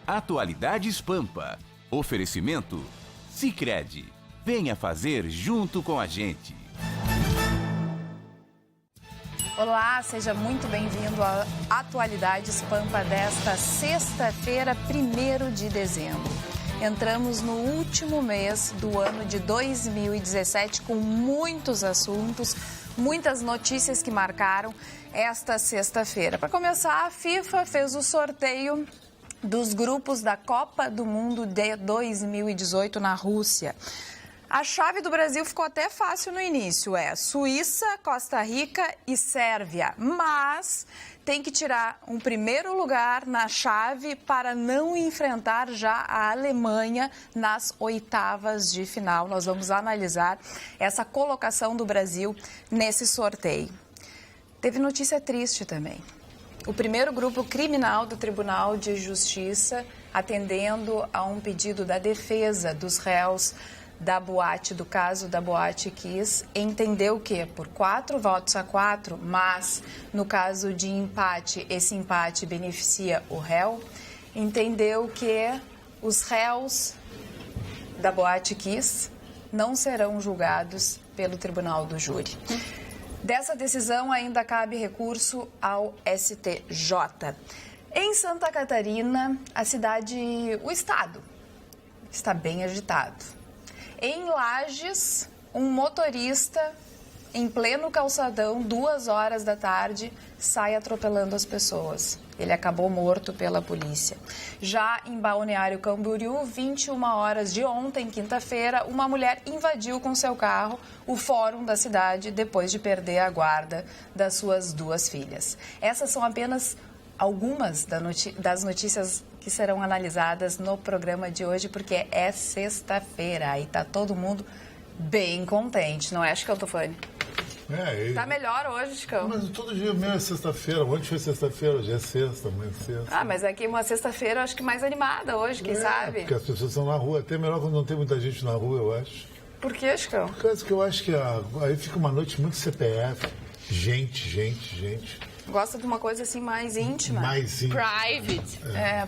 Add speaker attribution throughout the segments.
Speaker 1: Atualidades Pampa. Oferecimento Sicredi. Venha fazer junto com a gente.
Speaker 2: Olá, seja muito bem-vindo à Atualidades Pampa desta sexta-feira, 1º de dezembro. Entramos no último mês do ano de 2017 com muitos assuntos, muitas notícias que marcaram esta sexta-feira. Para começar, a FIFA fez o sorteio dos grupos da Copa do Mundo de 2018 na Rússia. A chave do Brasil ficou até fácil no início, Suíça, Costa Rica e Sérvia, mas tem que tirar um primeiro lugar na chave para não enfrentar já a Alemanha nas oitavas de final. Nós vamos analisar essa colocação do Brasil nesse sorteio. Teve notícia triste também. O primeiro grupo criminal do Tribunal de Justiça, atendendo a um pedido da defesa dos réus da boate, do caso da Boate Kiss, entendeu que por 4-4, mas no caso de empate, esse empate beneficia o réu, entendeu que os réus da Boate Kiss não serão julgados pelo Tribunal do Júri. Dessa decisão ainda cabe recurso ao STJ. Em Santa Catarina, o estado está bem agitado. Em Lages, um motorista em pleno calçadão, 2 horas da tarde, sai atropelando as pessoas. Ele acabou morto pela polícia. Já em Balneário Camboriú, 21 horas de ontem, quinta-feira, uma mulher invadiu com seu carro o fórum da cidade depois de perder a guarda das suas 2 filhas. Essas são apenas algumas das notícias que serão analisadas no programa de hoje, porque é sexta-feira e tá todo mundo bem contente, não é, Chicão Tufani? Tá melhor hoje, Chicão.
Speaker 3: Mas todo dia mesmo é sexta-feira. Ontem foi sexta-feira, hoje é sexta, amanhã é sexta.
Speaker 2: Ah, mas aqui uma sexta-feira acho que mais animada hoje, quem sabe?
Speaker 3: Porque as pessoas estão na rua. Até melhor quando não tem muita gente na rua, eu acho.
Speaker 2: Por que, Chicão?
Speaker 3: Por causa que eu acho que aí fica uma noite muito CPF. Gente.
Speaker 2: Gosta de uma coisa assim mais íntima?
Speaker 3: Mais íntima.
Speaker 2: Private.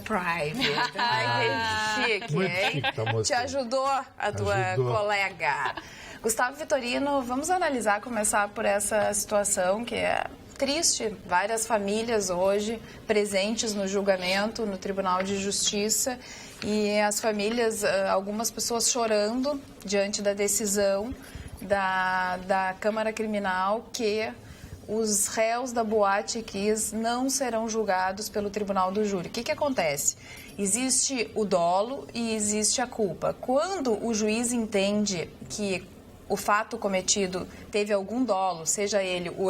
Speaker 2: Private. Ai, que chique,
Speaker 3: muito
Speaker 2: hein?
Speaker 3: chique, tá, moça?
Speaker 2: Te ajudou a tua colega. Gustavo Vitorino, vamos analisar, começar por essa situação que é triste. Várias famílias hoje presentes no julgamento, no Tribunal de Justiça, e as famílias, algumas pessoas chorando diante da decisão da Câmara Criminal que os réus da Boate Kiss não serão julgados pelo Tribunal do Júri. O que acontece? Existe o dolo e existe a culpa. Quando o juiz entende que o fato cometido teve algum dolo, seja ele o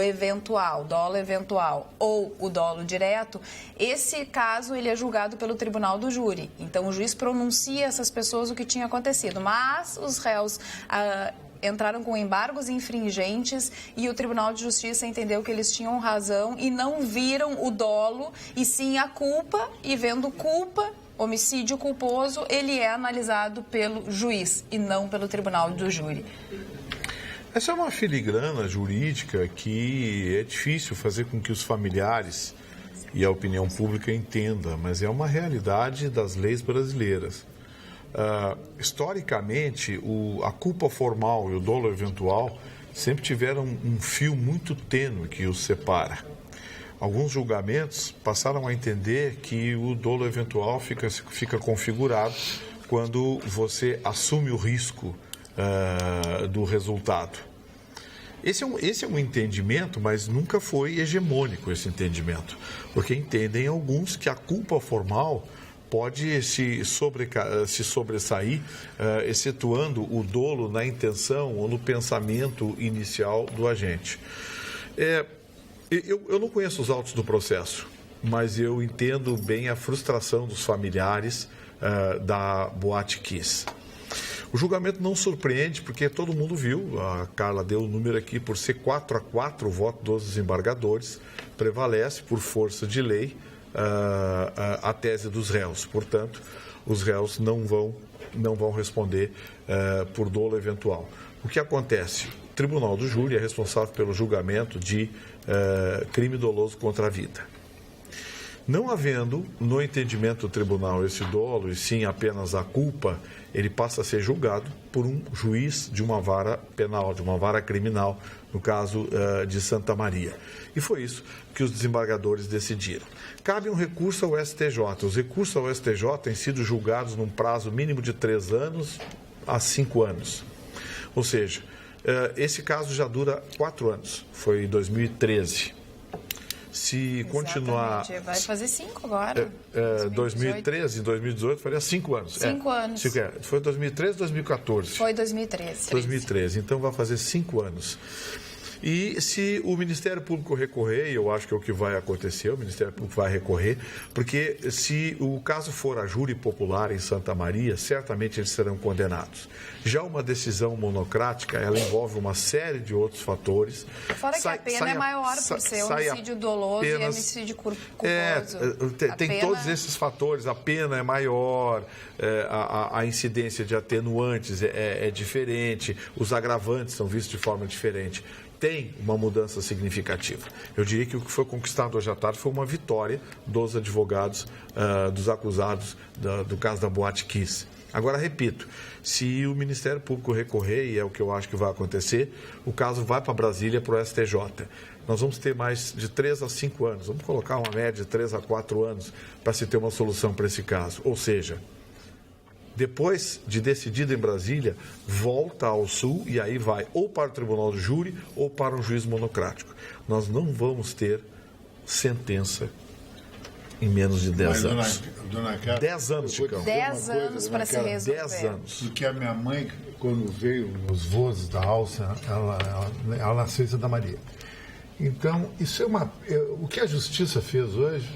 Speaker 2: dolo eventual ou o dolo direto, esse caso ele é julgado pelo Tribunal do Júri. Então o juiz pronuncia a essas pessoas o que tinha acontecido, mas os réus entraram com embargos infringentes e o Tribunal de Justiça entendeu que eles tinham razão e não viram o dolo e sim a culpa, e vendo culpa, homicídio culposo, ele é analisado pelo juiz e não pelo Tribunal do Júri.
Speaker 4: Essa é uma filigrana jurídica que é difícil fazer com que os familiares e a opinião pública entendam, mas é uma realidade das leis brasileiras. Historicamente, a culpa formal e o dolo eventual sempre tiveram um fio muito tênue que os separa. Alguns julgamentos passaram a entender que o dolo eventual fica configurado quando você assume o risco do resultado. Esse é um entendimento, mas nunca foi hegemônico esse entendimento, porque entendem alguns que a culpa formal pode se sobressair, excetuando o dolo na intenção ou no pensamento inicial do agente. Eu não conheço os autos do processo, mas eu entendo bem a frustração dos familiares da Boate Kiss. O julgamento não surpreende porque todo mundo viu, a Carla deu o número aqui, por ser 4-4 o voto dos desembargadores, prevalece por força de lei a tese dos réus. Portanto, os réus não vão responder por dolo eventual. O que acontece? O Tribunal do Júri é responsável pelo julgamento de crime doloso contra a vida. Não havendo, no entendimento do tribunal, esse dolo, e sim apenas a culpa, ele passa a ser julgado por um juiz de uma vara penal, de uma vara criminal, no caso de Santa Maria. E foi isso que os desembargadores decidiram. Cabe um recurso ao STJ. Os recursos ao STJ têm sido julgados num prazo mínimo de 3 anos a 5 anos. Ou seja, esse caso já dura 4 anos, foi em 2013. Se continuar...
Speaker 2: Vai fazer 5 agora.
Speaker 4: 2013 e 2018 faria 5 anos.
Speaker 2: 5 anos.
Speaker 4: Foi 2013 ou 2014?
Speaker 2: Foi 2013.
Speaker 4: 2013, então vai fazer 5 anos. E se o Ministério Público recorrer, e eu acho que é o que vai acontecer, o Ministério Público vai recorrer, porque se o caso for a júri popular em Santa Maria, certamente eles serão condenados. Já uma decisão monocrática, ela envolve uma série de outros fatores.
Speaker 2: Fora que a pena é maior por ser homicídio doloso e homicídio culposo.
Speaker 4: Tem todos esses fatores, a pena é maior, a incidência de atenuantes é diferente, os agravantes são vistos de forma diferente. Tem uma mudança significativa. Eu diria que o que foi conquistado hoje à tarde foi uma vitória dos advogados, dos acusados do caso da Boate Kiss. Agora, repito, se o Ministério Público recorrer, e é o que eu acho que vai acontecer, o caso vai para Brasília, para o STJ. Nós vamos ter mais de 3 a 5 anos, vamos colocar uma média de 3 a 4 anos para se ter uma solução para esse caso. Ou seja, depois de decidido em Brasília, volta ao Sul e aí vai ou para o Tribunal do Júri ou para um juiz monocrático. Nós não vamos ter sentença em menos de 10 anos.
Speaker 3: Dona Carla,
Speaker 4: 10 anos, Chicão.
Speaker 2: 10 anos para se resolver.
Speaker 4: 10 anos.
Speaker 3: Porque a minha mãe, quando veio nos voos da alça, ela nasceu em Santa Maria. Então, isso é uma... O que a Justiça fez hoje,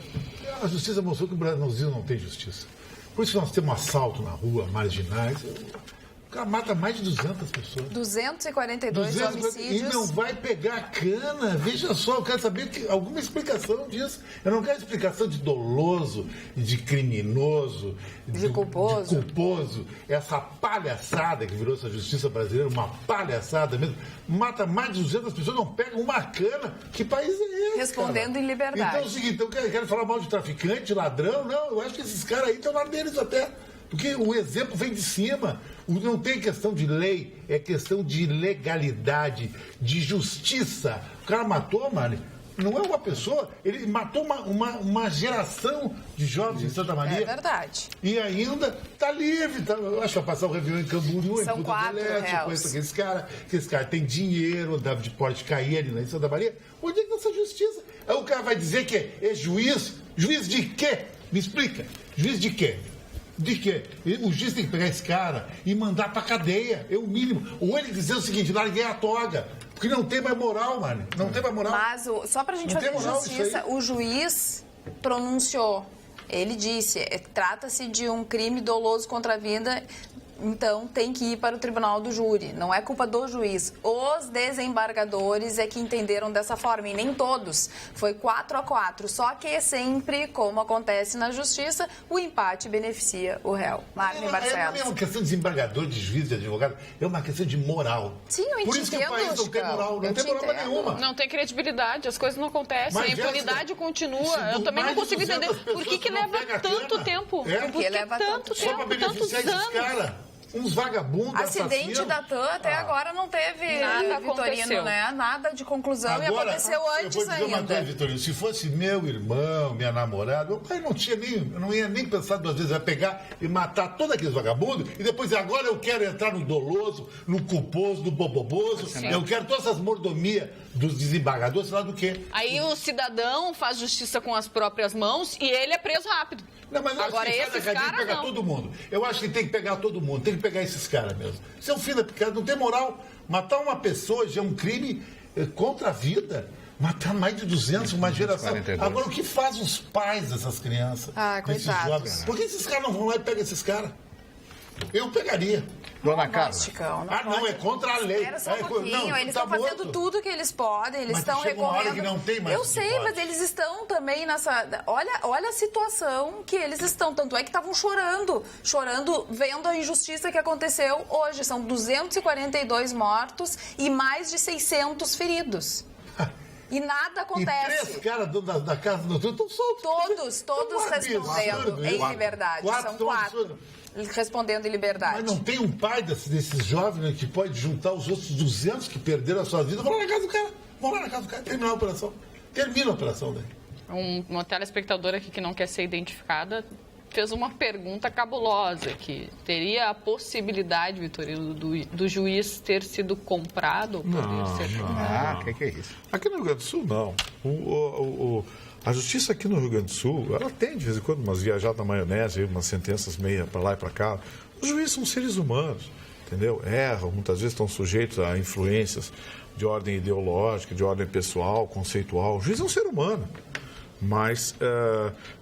Speaker 3: a Justiça mostrou que o Brasil não tem justiça. Por isso nós temos um assalto na rua, marginais. O cara mata mais de 200 pessoas.
Speaker 2: 242 homicídios.
Speaker 3: E não vai pegar cana. Veja só, eu quero saber alguma explicação disso. Eu não quero explicação de doloso, de criminoso,
Speaker 2: de culposo.
Speaker 3: Essa palhaçada que virou essa justiça brasileira, uma palhaçada mesmo. Mata mais de 200 pessoas, não pega uma cana. Que país é esse?
Speaker 2: Respondendo em liberdade.
Speaker 3: Então é o seguinte, eu quero falar mal de traficante, ladrão. Não, eu acho que esses caras aí estão lá deles até. Porque o exemplo vem de cima. Não tem questão de lei, é questão de legalidade, de justiça. O cara matou, mano, não é uma pessoa, ele matou uma geração de jovens em Santa Maria.
Speaker 2: É verdade.
Speaker 3: E ainda está livre. Eu acho que vai passar o Réveillon em Camboriú,
Speaker 2: São
Speaker 3: em Punta
Speaker 2: 4
Speaker 3: del Este, conheço aqueles caras tem dinheiro, andava de porte cair ali em Santa Maria. Onde é que é essa justiça? Aí o cara vai dizer que é juiz? Juiz de quê? Me explica. Juiz de quê? De quê? O juiz tem que pegar esse cara e mandar pra cadeia. É o mínimo. Ou ele dizer o seguinte, larguei a toga. Porque não tem mais moral, mano. Não tem mais moral.
Speaker 2: Mas, só pra gente fazer justiça, o juiz pronunciou. Ele disse, trata-se de um crime doloso contra a vida, então tem que ir para o tribunal do júri. Não é culpa do juiz. Os desembargadores é que entenderam dessa forma, e nem todos. Foi 4-4. Só que sempre, como acontece na justiça, o empate beneficia o réu. Marlene Barcelos.
Speaker 3: Não é uma questão de desembargador, de juiz, de advogado. É uma questão de moral.
Speaker 2: Sim, eu entendo.
Speaker 3: Por isso que o país não tem moral. Não tem moral nenhuma.
Speaker 5: Não tem credibilidade, as coisas não acontecem.
Speaker 3: Mas
Speaker 5: a impunidade continua. Eu também não consigo entender por que leva tanto tempo.
Speaker 2: Por que leva tanto tempo?
Speaker 3: Só para beneficiar esses caras. Uns vagabundos,
Speaker 2: acidente
Speaker 3: assassinos.
Speaker 2: da TAM até agora não teve
Speaker 5: nada
Speaker 2: Vitorino, né? Nada de conclusão.
Speaker 3: Agora,
Speaker 2: e aconteceu antes
Speaker 3: eu vou dizer
Speaker 2: ainda.
Speaker 3: uma coisa, Vitorino. Se fosse meu irmão, minha namorada, meu pai não ia nem pensar 2 vezes. Vai pegar e matar todos aqueles vagabundos e depois agora eu quero entrar no doloso, no culposo, no boboboso. Eu quero todas essas mordomias dos desembargadores, sei lá do quê.
Speaker 5: Aí o cidadão faz justiça com as próprias mãos e ele é preso rápido.
Speaker 3: Não, mas eu
Speaker 5: agora
Speaker 3: acho que
Speaker 5: esses
Speaker 3: caras
Speaker 5: caras
Speaker 3: pegar
Speaker 5: não.
Speaker 3: todo mundo. Eu acho que tem que pegar todo mundo, tem que pegar esses caras mesmo. Isso é um filho da picada, não tem moral. Matar uma pessoa já é um crime contra a vida. Matar mais de 200, uma geração.
Speaker 4: 42.
Speaker 3: Agora, o que faz os pais dessas crianças? Desses
Speaker 2: coitados.
Speaker 3: jovens? Por que esses caras não vão lá e pegam esses caras? Eu pegaria.
Speaker 4: Dona Carla.
Speaker 3: Não, é contra a lei.
Speaker 2: Espera só um pouquinho, eles estão fazendo tudo que eles podem, eles
Speaker 3: Mas
Speaker 2: estão
Speaker 3: chega uma hora
Speaker 2: recorrendo.
Speaker 3: que não tem mais
Speaker 2: Eu
Speaker 3: o que
Speaker 2: sei,
Speaker 3: pode.
Speaker 2: mas eles estão também nessa... Olha a situação que eles estão, tanto é que estavam chorando vendo a injustiça que aconteceu hoje. São 242 mortos e mais de 600 feridos. E nada acontece.
Speaker 3: E 3 caras da casa do estão soltos.
Speaker 2: Todos respondendo em liberdade. São 4 respondendo em liberdade.
Speaker 3: Mas não tem um pai desses jovens, né, que pode juntar os outros 200 que perderam a sua vida. Vão lá na casa do cara. Terminar a operação. Termina a operação daí.
Speaker 5: Uma telespectadora aqui que não quer ser identificada fez uma pergunta cabulosa, que teria a possibilidade, Vitorino, do juiz ter sido comprado? Ou
Speaker 4: Não.
Speaker 6: Que é isso?
Speaker 4: Aqui no Rio Grande do Sul, não. A justiça aqui no Rio Grande do Sul, ela tem de vez em quando umas viajadas na maionese, umas sentenças meia para lá e para cá. Os juízes são seres humanos, entendeu? Erram, muitas vezes estão sujeitos a influências de ordem ideológica, de ordem pessoal, conceitual. O juiz é um ser humano. Mas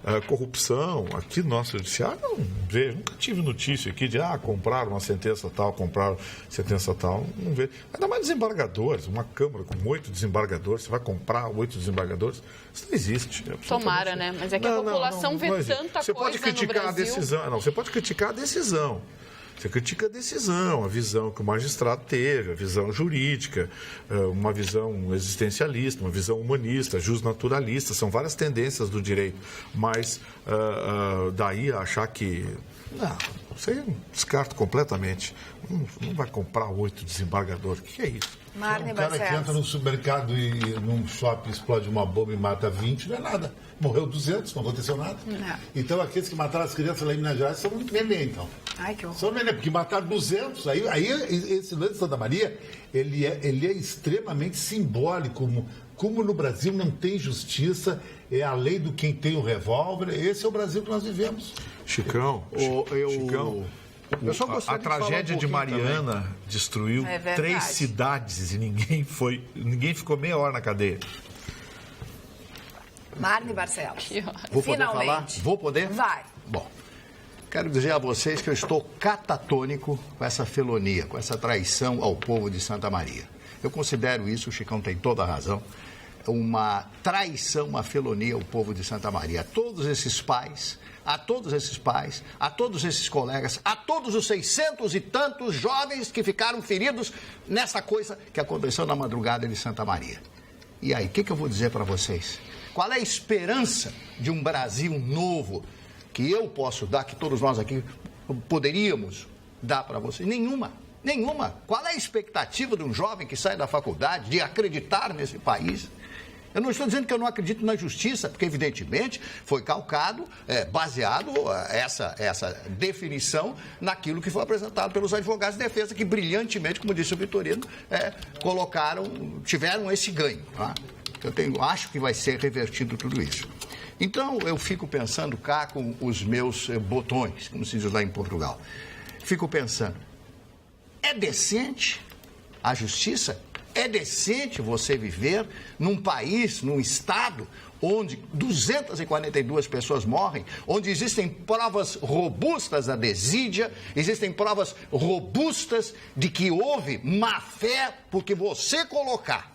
Speaker 4: a corrupção, aqui no nosso judiciário, não vejo, nunca tive notícia aqui de compraram uma sentença tal, não vejo. Ainda mais desembargadores, uma Câmara com 8 desembargadores, você vai comprar 8 desembargadores, isso não existe.
Speaker 5: Tomara, né? Mas é que a população vê tanta
Speaker 4: você
Speaker 5: coisa
Speaker 4: pode criticar
Speaker 5: no Brasil.
Speaker 4: A decisão, você pode criticar a decisão. Você critica a decisão, a visão que o magistrado teve, a visão jurídica, uma visão existencialista, uma visão humanista, justnaturalista, são várias tendências do direito. Mas daí a achar que... Não, isso aí eu descarto completamente. Não vai comprar 8 desembargadores. O que é isso?
Speaker 2: Marne
Speaker 3: Um cara que entra no supermercado e num shopping explode uma bomba e mata 20, não é nada. Morreu 200, não aconteceu nada.
Speaker 2: Não.
Speaker 3: Então aqueles que mataram as crianças lá em Minas Gerais são muito neném, então.
Speaker 2: Ai, que horror.
Speaker 3: São neném, porque mataram 200. Aí esse lance de Santa Maria, ele é extremamente simbólico. Como no Brasil não tem justiça, é a lei do quem tem o revólver. Esse é o Brasil que nós vivemos.
Speaker 4: Chicão,
Speaker 6: Eu só gostaria
Speaker 4: a tragédia de Mariana
Speaker 6: também.
Speaker 4: Destruiu
Speaker 2: É verdade.
Speaker 4: 3 cidades e ninguém ficou meia hora na cadeia.
Speaker 2: Marne Barcelos.
Speaker 6: Vou poder
Speaker 2: Finalmente.
Speaker 6: falar? Vou poder?
Speaker 2: Vai.
Speaker 6: Bom, quero dizer a vocês que eu estou catatônico com essa felonia, com essa traição ao povo de Santa Maria. Eu considero isso, o Chicão tem toda a razão, uma traição, uma felonia ao povo de Santa Maria. A todos esses pais, a todos esses colegas, a todos os 600 e tantos jovens que ficaram feridos nessa coisa que aconteceu na madrugada de Santa Maria. E aí, o que eu vou dizer para vocês? Qual é a esperança de um Brasil novo que eu posso dar, que todos nós aqui poderíamos dar para vocês? Nenhuma. Qual é a expectativa de um jovem que sai da faculdade de acreditar nesse país? Eu não estou dizendo que eu não acredito na justiça, porque, evidentemente, foi calcado, baseado essa definição naquilo que foi apresentado pelos advogados de defesa, que brilhantemente, como disse o Vitorino, tiveram esse ganho. Tá? Acho que vai ser revertido tudo isso. Então, eu fico pensando cá com os meus botões, como se diz lá em Portugal. Fico pensando, é decente a justiça? É decente você viver num país, num estado, onde 242 pessoas morrem, onde existem provas robustas da desídia, existem provas robustas de que houve má-fé, porque você colocar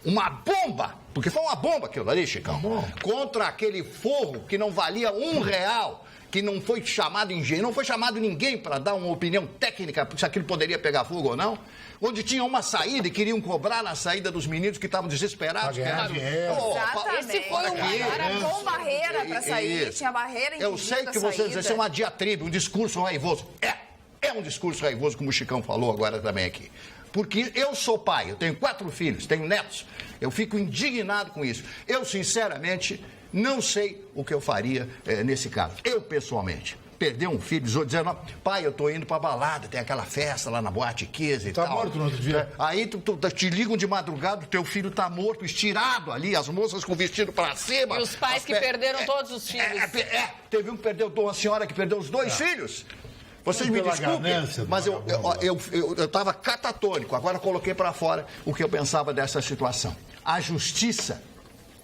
Speaker 6: uma bomba, porque foi uma bomba aquilo ali, Chicão, contra aquele forro que não valia R$1, que não foi chamado engenheiro, não foi chamado ninguém para dar uma opinião técnica se aquilo poderia pegar fogo ou não, onde tinha uma saída e queriam cobrar na saída dos meninos que estavam desesperados.
Speaker 2: Exatamente. Esse foi era com barreira para sair, tinha barreira
Speaker 6: Eu sei que vocês dizem, isso é uma diatribe, um discurso raivoso. É um discurso raivoso, como o Chicão falou agora também aqui. Porque eu sou pai, eu tenho 4 filhos, tenho netos, eu fico indignado com isso. Eu, sinceramente, não sei o que eu faria nesse caso. Eu, pessoalmente, perder um filho, dizendo, pai, eu tô indo pra balada, tem aquela festa lá na Boate Kiss e tal.
Speaker 3: Tá morto no outro dia.
Speaker 6: Aí te ligam de madrugada, o teu filho tá morto, estirado ali, as moças com o vestido pra cima.
Speaker 5: E os pais que perderam todos os filhos.
Speaker 6: Teve um que perdeu, uma senhora que perdeu os 2 filhos. Vocês me desculpem, mas eu estava catatônico. Agora coloquei para fora o que eu pensava dessa situação. A justiça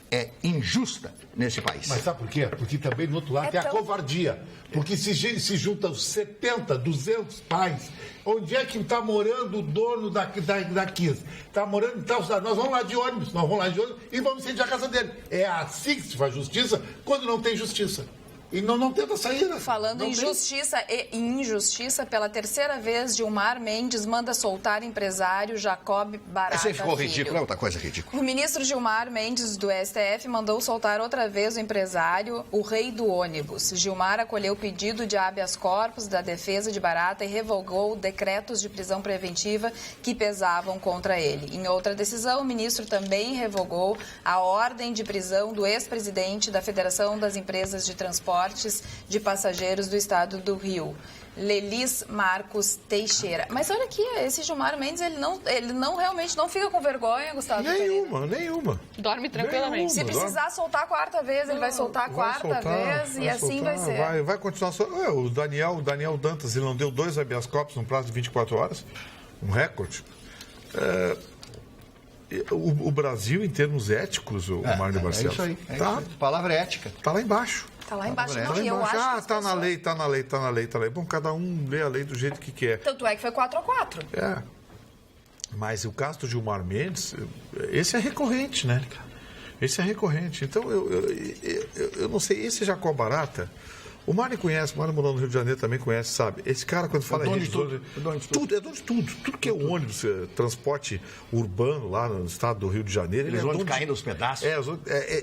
Speaker 6: é injusta nesse país.
Speaker 3: Mas sabe por quê? Porque também, no outro lado, tem a covardia. Porque se juntam 70, 200 pais, onde é que está morando o dono da Kiss? Está morando... nós vamos lá de ônibus, e vamos incendiar a casa dele. É assim que se faz justiça quando não tem justiça. E não tenta saída.
Speaker 2: Falando em justiça e injustiça, pela terceira vez, Gilmar Mendes manda soltar empresário Jacob Barata
Speaker 6: Esse aí ficou
Speaker 2: Filho.
Speaker 6: ridículo, é outra coisa ridícula.
Speaker 2: O ministro Gilmar Mendes, do STF, mandou soltar outra vez o empresário, o rei do ônibus. Gilmar acolheu o pedido de habeas corpus da defesa de Barata e revogou decretos de prisão preventiva que pesavam contra ele. Em outra decisão, o ministro também revogou a ordem de prisão do ex-presidente da Federação das Empresas de Transportes de Passageiros do Estado do Rio, Lelis Marcos Teixeira. Mas olha aqui, esse Gilmar Mendes, ele não realmente não fica com vergonha, Gustavo Pereira.
Speaker 4: Nenhuma.
Speaker 5: Dorme tranquilamente.
Speaker 2: Se precisar soltar a quarta vez, ele vai soltar a quarta vez e assim vai ser.
Speaker 4: Vai continuar. O Daniel Dantas, ele não deu 2 habeas corpus no prazo de 24 horas? Um recorde. O Brasil, em termos éticos, o Mário Barcelos.
Speaker 6: É isso aí. A palavra é ética.
Speaker 4: Está lá embaixo.
Speaker 2: Está lá embaixo.
Speaker 4: Tá
Speaker 2: Não,
Speaker 4: lá
Speaker 2: e eu
Speaker 4: embaixo.
Speaker 2: acho que
Speaker 4: Tá na lei. Bom, cada um lê a lei do jeito que quer.
Speaker 2: Tanto é que foi 4-4.
Speaker 4: Mas o caso do Gilmar Mendes, esse é recorrente, né? Esse é recorrente. Então, eu não sei, esse Jacob Barata, o Mário conhece, o Mário morou no Rio de Janeiro também conhece, sabe? Esse cara, quando fala...
Speaker 6: É dono de tudo.
Speaker 4: É dono de tudo. Tudo que é ônibus, transporte urbano lá no estado do Rio de Janeiro...
Speaker 6: Eles vão caindo aos pedaços.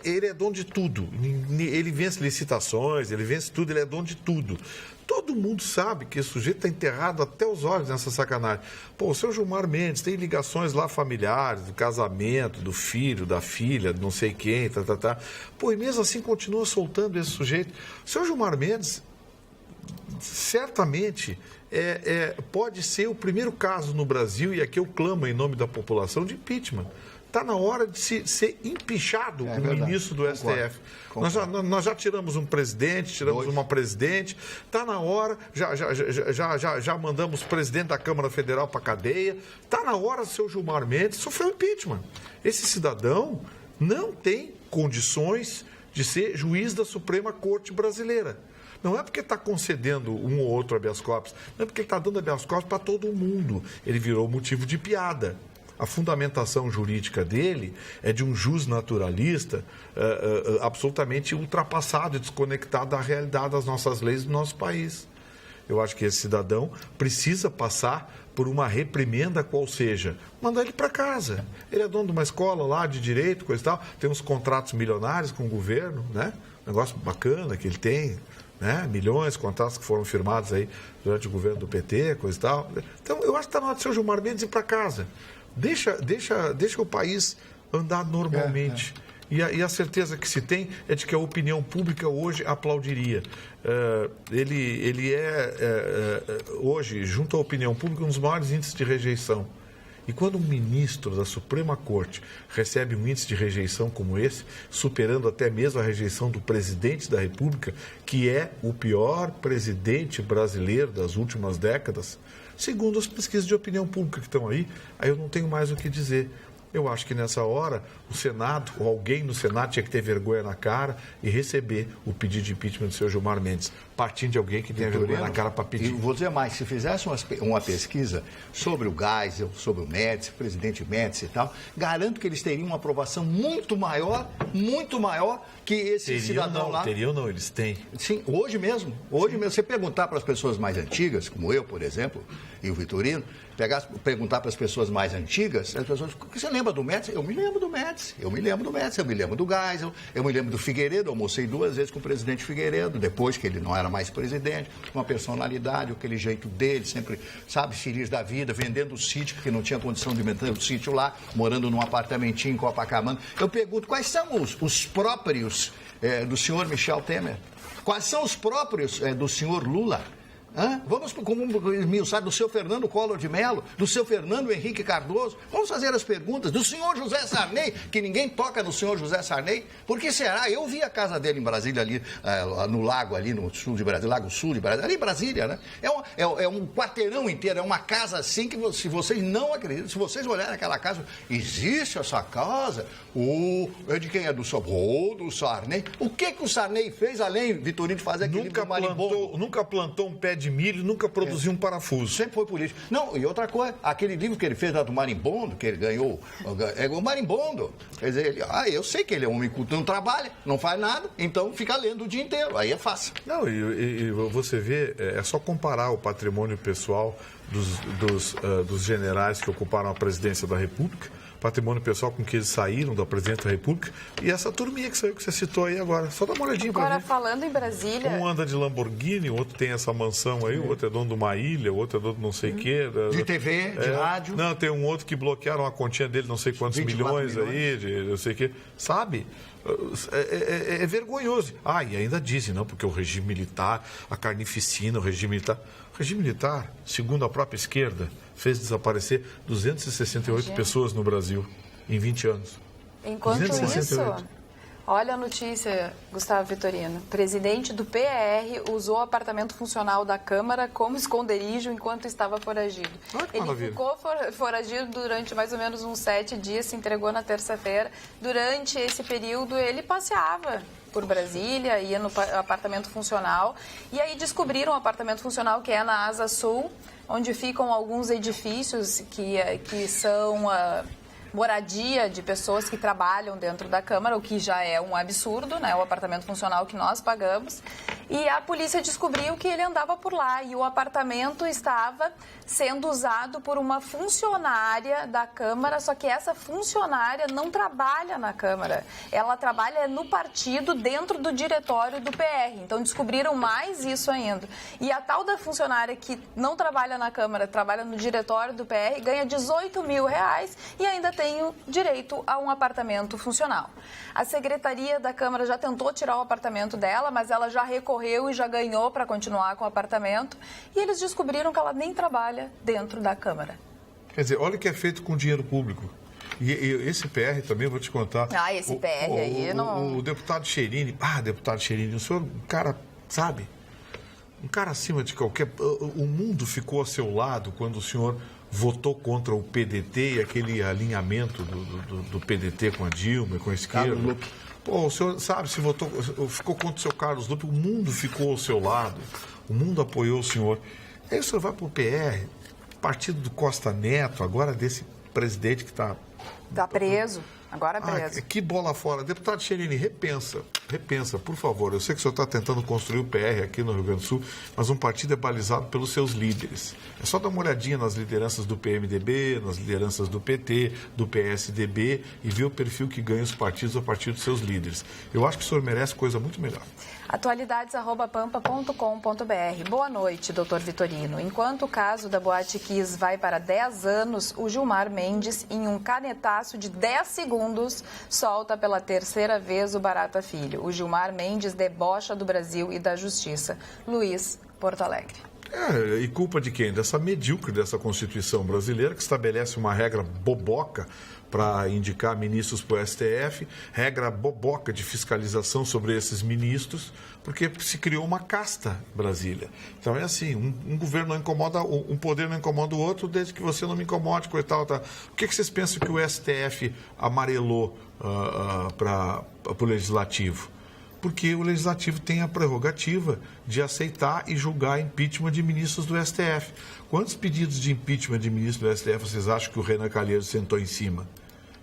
Speaker 4: Ele é dono de tudo. Ele vence licitações, ele vence tudo, ele é dono de tudo. Todo mundo sabe que esse sujeito está enterrado até os olhos nessa sacanagem. Pô, o seu Gilmar Mendes tem ligações lá familiares, do casamento, do filho, da filha, de não sei quem, Pô, e mesmo assim continua soltando esse sujeito. O seu Gilmar Mendes, certamente, pode ser o primeiro caso no Brasil, e aqui eu clamo em nome da população, de impeachment. Está na hora de ser empichado o ministro do STF. Nós já tiramos um presidente, tiramos uma presidente. Está na hora, já mandamos o presidente da Câmara Federal para a cadeia. Está na hora do seu Gilmar Mendes sofrer impeachment. Esse cidadão não tem condições de ser juiz da Suprema Corte Brasileira. Não é porque está concedendo um ou outro habeas corpus, não é porque está dando habeas corpus para todo mundo. Ele virou motivo de piada. A fundamentação jurídica dele é de um jus naturalista absolutamente ultrapassado e desconectado da realidade das nossas leis do nosso país. Eu acho que esse cidadão precisa passar por uma reprimenda, qual seja, mandar ele para casa. Ele é dono de uma escola lá de direito, coisa e tal, tem uns contratos milionários com o governo, né? Negócio bacana que ele tem, né? Milhões de contratos que foram firmados aí durante o governo do PT, coisa e tal. Então, eu acho que está na hora do seu Gilmar Mendes ir para casa. Deixa o país andar normalmente. E a certeza que se tem é de que a opinião pública hoje aplaudiria. Ele hoje, junto à opinião pública, um dos maiores índices de rejeição. E quando um ministro da Suprema Corte recebe um índice de rejeição como esse, superando até mesmo a rejeição do presidente da República, que é o pior presidente brasileiro das últimas décadas, segundo as pesquisas de opinião pública que estão aí eu não tenho mais o que dizer. Eu acho que nessa hora o Senado, ou alguém no Senado, tinha que ter vergonha na cara e receber o pedido de impeachment do seu Gilmar Mendes, partindo de alguém que tenha vergonha na cara para pedir.
Speaker 6: E vou dizer mais, se fizesse uma pesquisa sobre o Geisel, sobre o Médici, o presidente Médici e tal, garanto que eles teriam uma aprovação muito maior que esse cidadão lá.
Speaker 4: Teriam não, eles têm.
Speaker 6: Sim, hoje mesmo. Você perguntar para as pessoas mais antigas, como eu, por exemplo, e o Vitorino, perguntar para as pessoas mais antigas, as pessoas, o que você lembra do Médici? Eu me lembro do Médici, eu me lembro do Geisel, eu me lembro do Figueiredo, almocei 2 vezes com o presidente Figueiredo, depois que ele não era mais presidente, uma personalidade, aquele jeito dele, sempre, sabe, feliz da vida, vendendo o sítio, porque não tinha condição de manter o sítio lá, morando num apartamentinho em Copacabana. Eu pergunto, quais são os próprios do senhor Michel Temer? Quais são os próprios do senhor Lula? Vamos, como sabe, do seu Fernando Collor de Mello, do seu Fernando Henrique Cardoso, vamos fazer as perguntas do senhor José Sarney, que ninguém toca no senhor José Sarney, por que será? Eu vi a casa dele em Brasília, ali no lago, ali no sul de Brasília, Lago Sul de Brasília, ali em Brasília, né? É um quarteirão inteiro, é uma casa assim que, se vocês não acreditam, se vocês olharem aquela casa, existe essa casa? De quem é? Do Sarney? O que o Sarney fez, além, Vitorino, de fazer aquele marimbondo?
Speaker 4: Nunca plantou um pé de de milho, nunca produziu um parafuso.
Speaker 6: Sempre foi político. Não, e outra coisa, aquele livro que ele fez lá do Marimbondo, que ele ganhou, é o Marimbondo. Quer dizer, eu sei que ele é um homem culto, não trabalha, não faz nada, então fica lendo o dia inteiro, aí é fácil.
Speaker 4: Não, e você vê, é só comparar o patrimônio pessoal dos generais que ocuparam a presidência da República, patrimônio pessoal com que eles saíram da presidência da República, e essa turminha que saiu, que você citou aí agora. Só dá uma olhadinha para ver.
Speaker 2: Agora, falando em Brasília...
Speaker 4: Um anda de Lamborghini, o outro tem essa mansão aí, o outro é dono de uma ilha, o outro é dono de não sei o quê.
Speaker 6: De TV, de rádio.
Speaker 4: Não, tem um outro que bloquearam a continha dele, não sei quantos milhões aí, de não sei o quê. Sabe? É vergonhoso. E ainda dizem, não, porque o regime militar, a carnificina, o regime militar, segundo a própria esquerda, fez desaparecer 268 pessoas no Brasil em 20 anos.
Speaker 2: Enquanto
Speaker 4: 268.
Speaker 2: isso, olha a notícia, Gustavo Vitorino. Presidente do PR usou o apartamento funcional da Câmara como esconderijo enquanto estava foragido. Ele ficou foragido durante mais ou menos uns 7 dias, se entregou na terça-feira. Durante esse período, ele passeava por Brasília, ia no apartamento funcional, e aí descobriram o apartamento funcional que é na Asa Sul, onde ficam alguns edifícios que são moradia de pessoas que trabalham dentro da Câmara, o que já é um absurdo, né? O apartamento funcional que nós pagamos. E a polícia descobriu que ele andava por lá e o apartamento estava sendo usado por uma funcionária da Câmara, só que essa funcionária não trabalha na Câmara. Ela trabalha no partido dentro do diretório do PR. Então descobriram mais isso ainda. E a tal da funcionária que não trabalha na Câmara, trabalha no diretório do PR, ganha R$18 mil e ainda tem o direito a um apartamento funcional. A secretaria da Câmara já tentou tirar o apartamento dela, mas ela já recorreu e já ganhou para continuar com o apartamento. E eles descobriram que ela nem trabalha dentro da Câmara.
Speaker 4: Quer dizer, olha o que é feito com dinheiro público. E esse PR também, vou te contar.
Speaker 2: Esse PR aí não...
Speaker 4: O deputado Cherini, deputado Cherini, o senhor, um cara, sabe? Um cara acima de qualquer... O mundo ficou a seu lado quando o senhor votou contra o PDT e aquele alinhamento do PDT com a Dilma, com a esquerda. O senhor, sabe, ficou contra o seu Carlos Lupe, o mundo ficou ao seu lado, o mundo apoiou o senhor. Aí o senhor vai para o PR, partido do Costa Neto, agora desse presidente que está...
Speaker 2: Está preso, agora preso.
Speaker 4: Que bola fora. Deputado Cherini, repensa, por favor. Eu sei que o senhor está tentando construir o PR aqui no Rio Grande do Sul, mas um partido é balizado pelos seus líderes. É só dar uma olhadinha nas lideranças do PMDB, nas lideranças do PT, do PSDB e ver o perfil que ganha os partidos a partir dos seus líderes. Eu acho que o senhor merece coisa muito melhor.
Speaker 2: Atualidades@pampa.com.br. Boa noite, doutor Vitorino. Enquanto o caso da Boate Kiss vai para 10 anos, o Gilmar Mendes, em um canetaço de 10 segundos, solta pela terceira vez o Barata Filho. O Gilmar Mendes debocha do Brasil e da Justiça. Luiz, Porto Alegre.
Speaker 4: E culpa de quem? Dessa medíocre dessa Constituição brasileira que estabelece uma regra boboca para indicar ministros para o STF, regra boboca de fiscalização sobre esses ministros, porque se criou uma casta em Brasília. Então é assim, um governo não incomoda, um poder não incomoda o outro, desde que você não me incomode, coitado. Tá? Por que vocês pensam que o STF amarelou para o Legislativo? Porque o Legislativo tem a prerrogativa de aceitar e julgar impeachment de ministros do STF. Quantos pedidos de impeachment de ministros do STF vocês acham que o Renan Calheiros sentou em cima?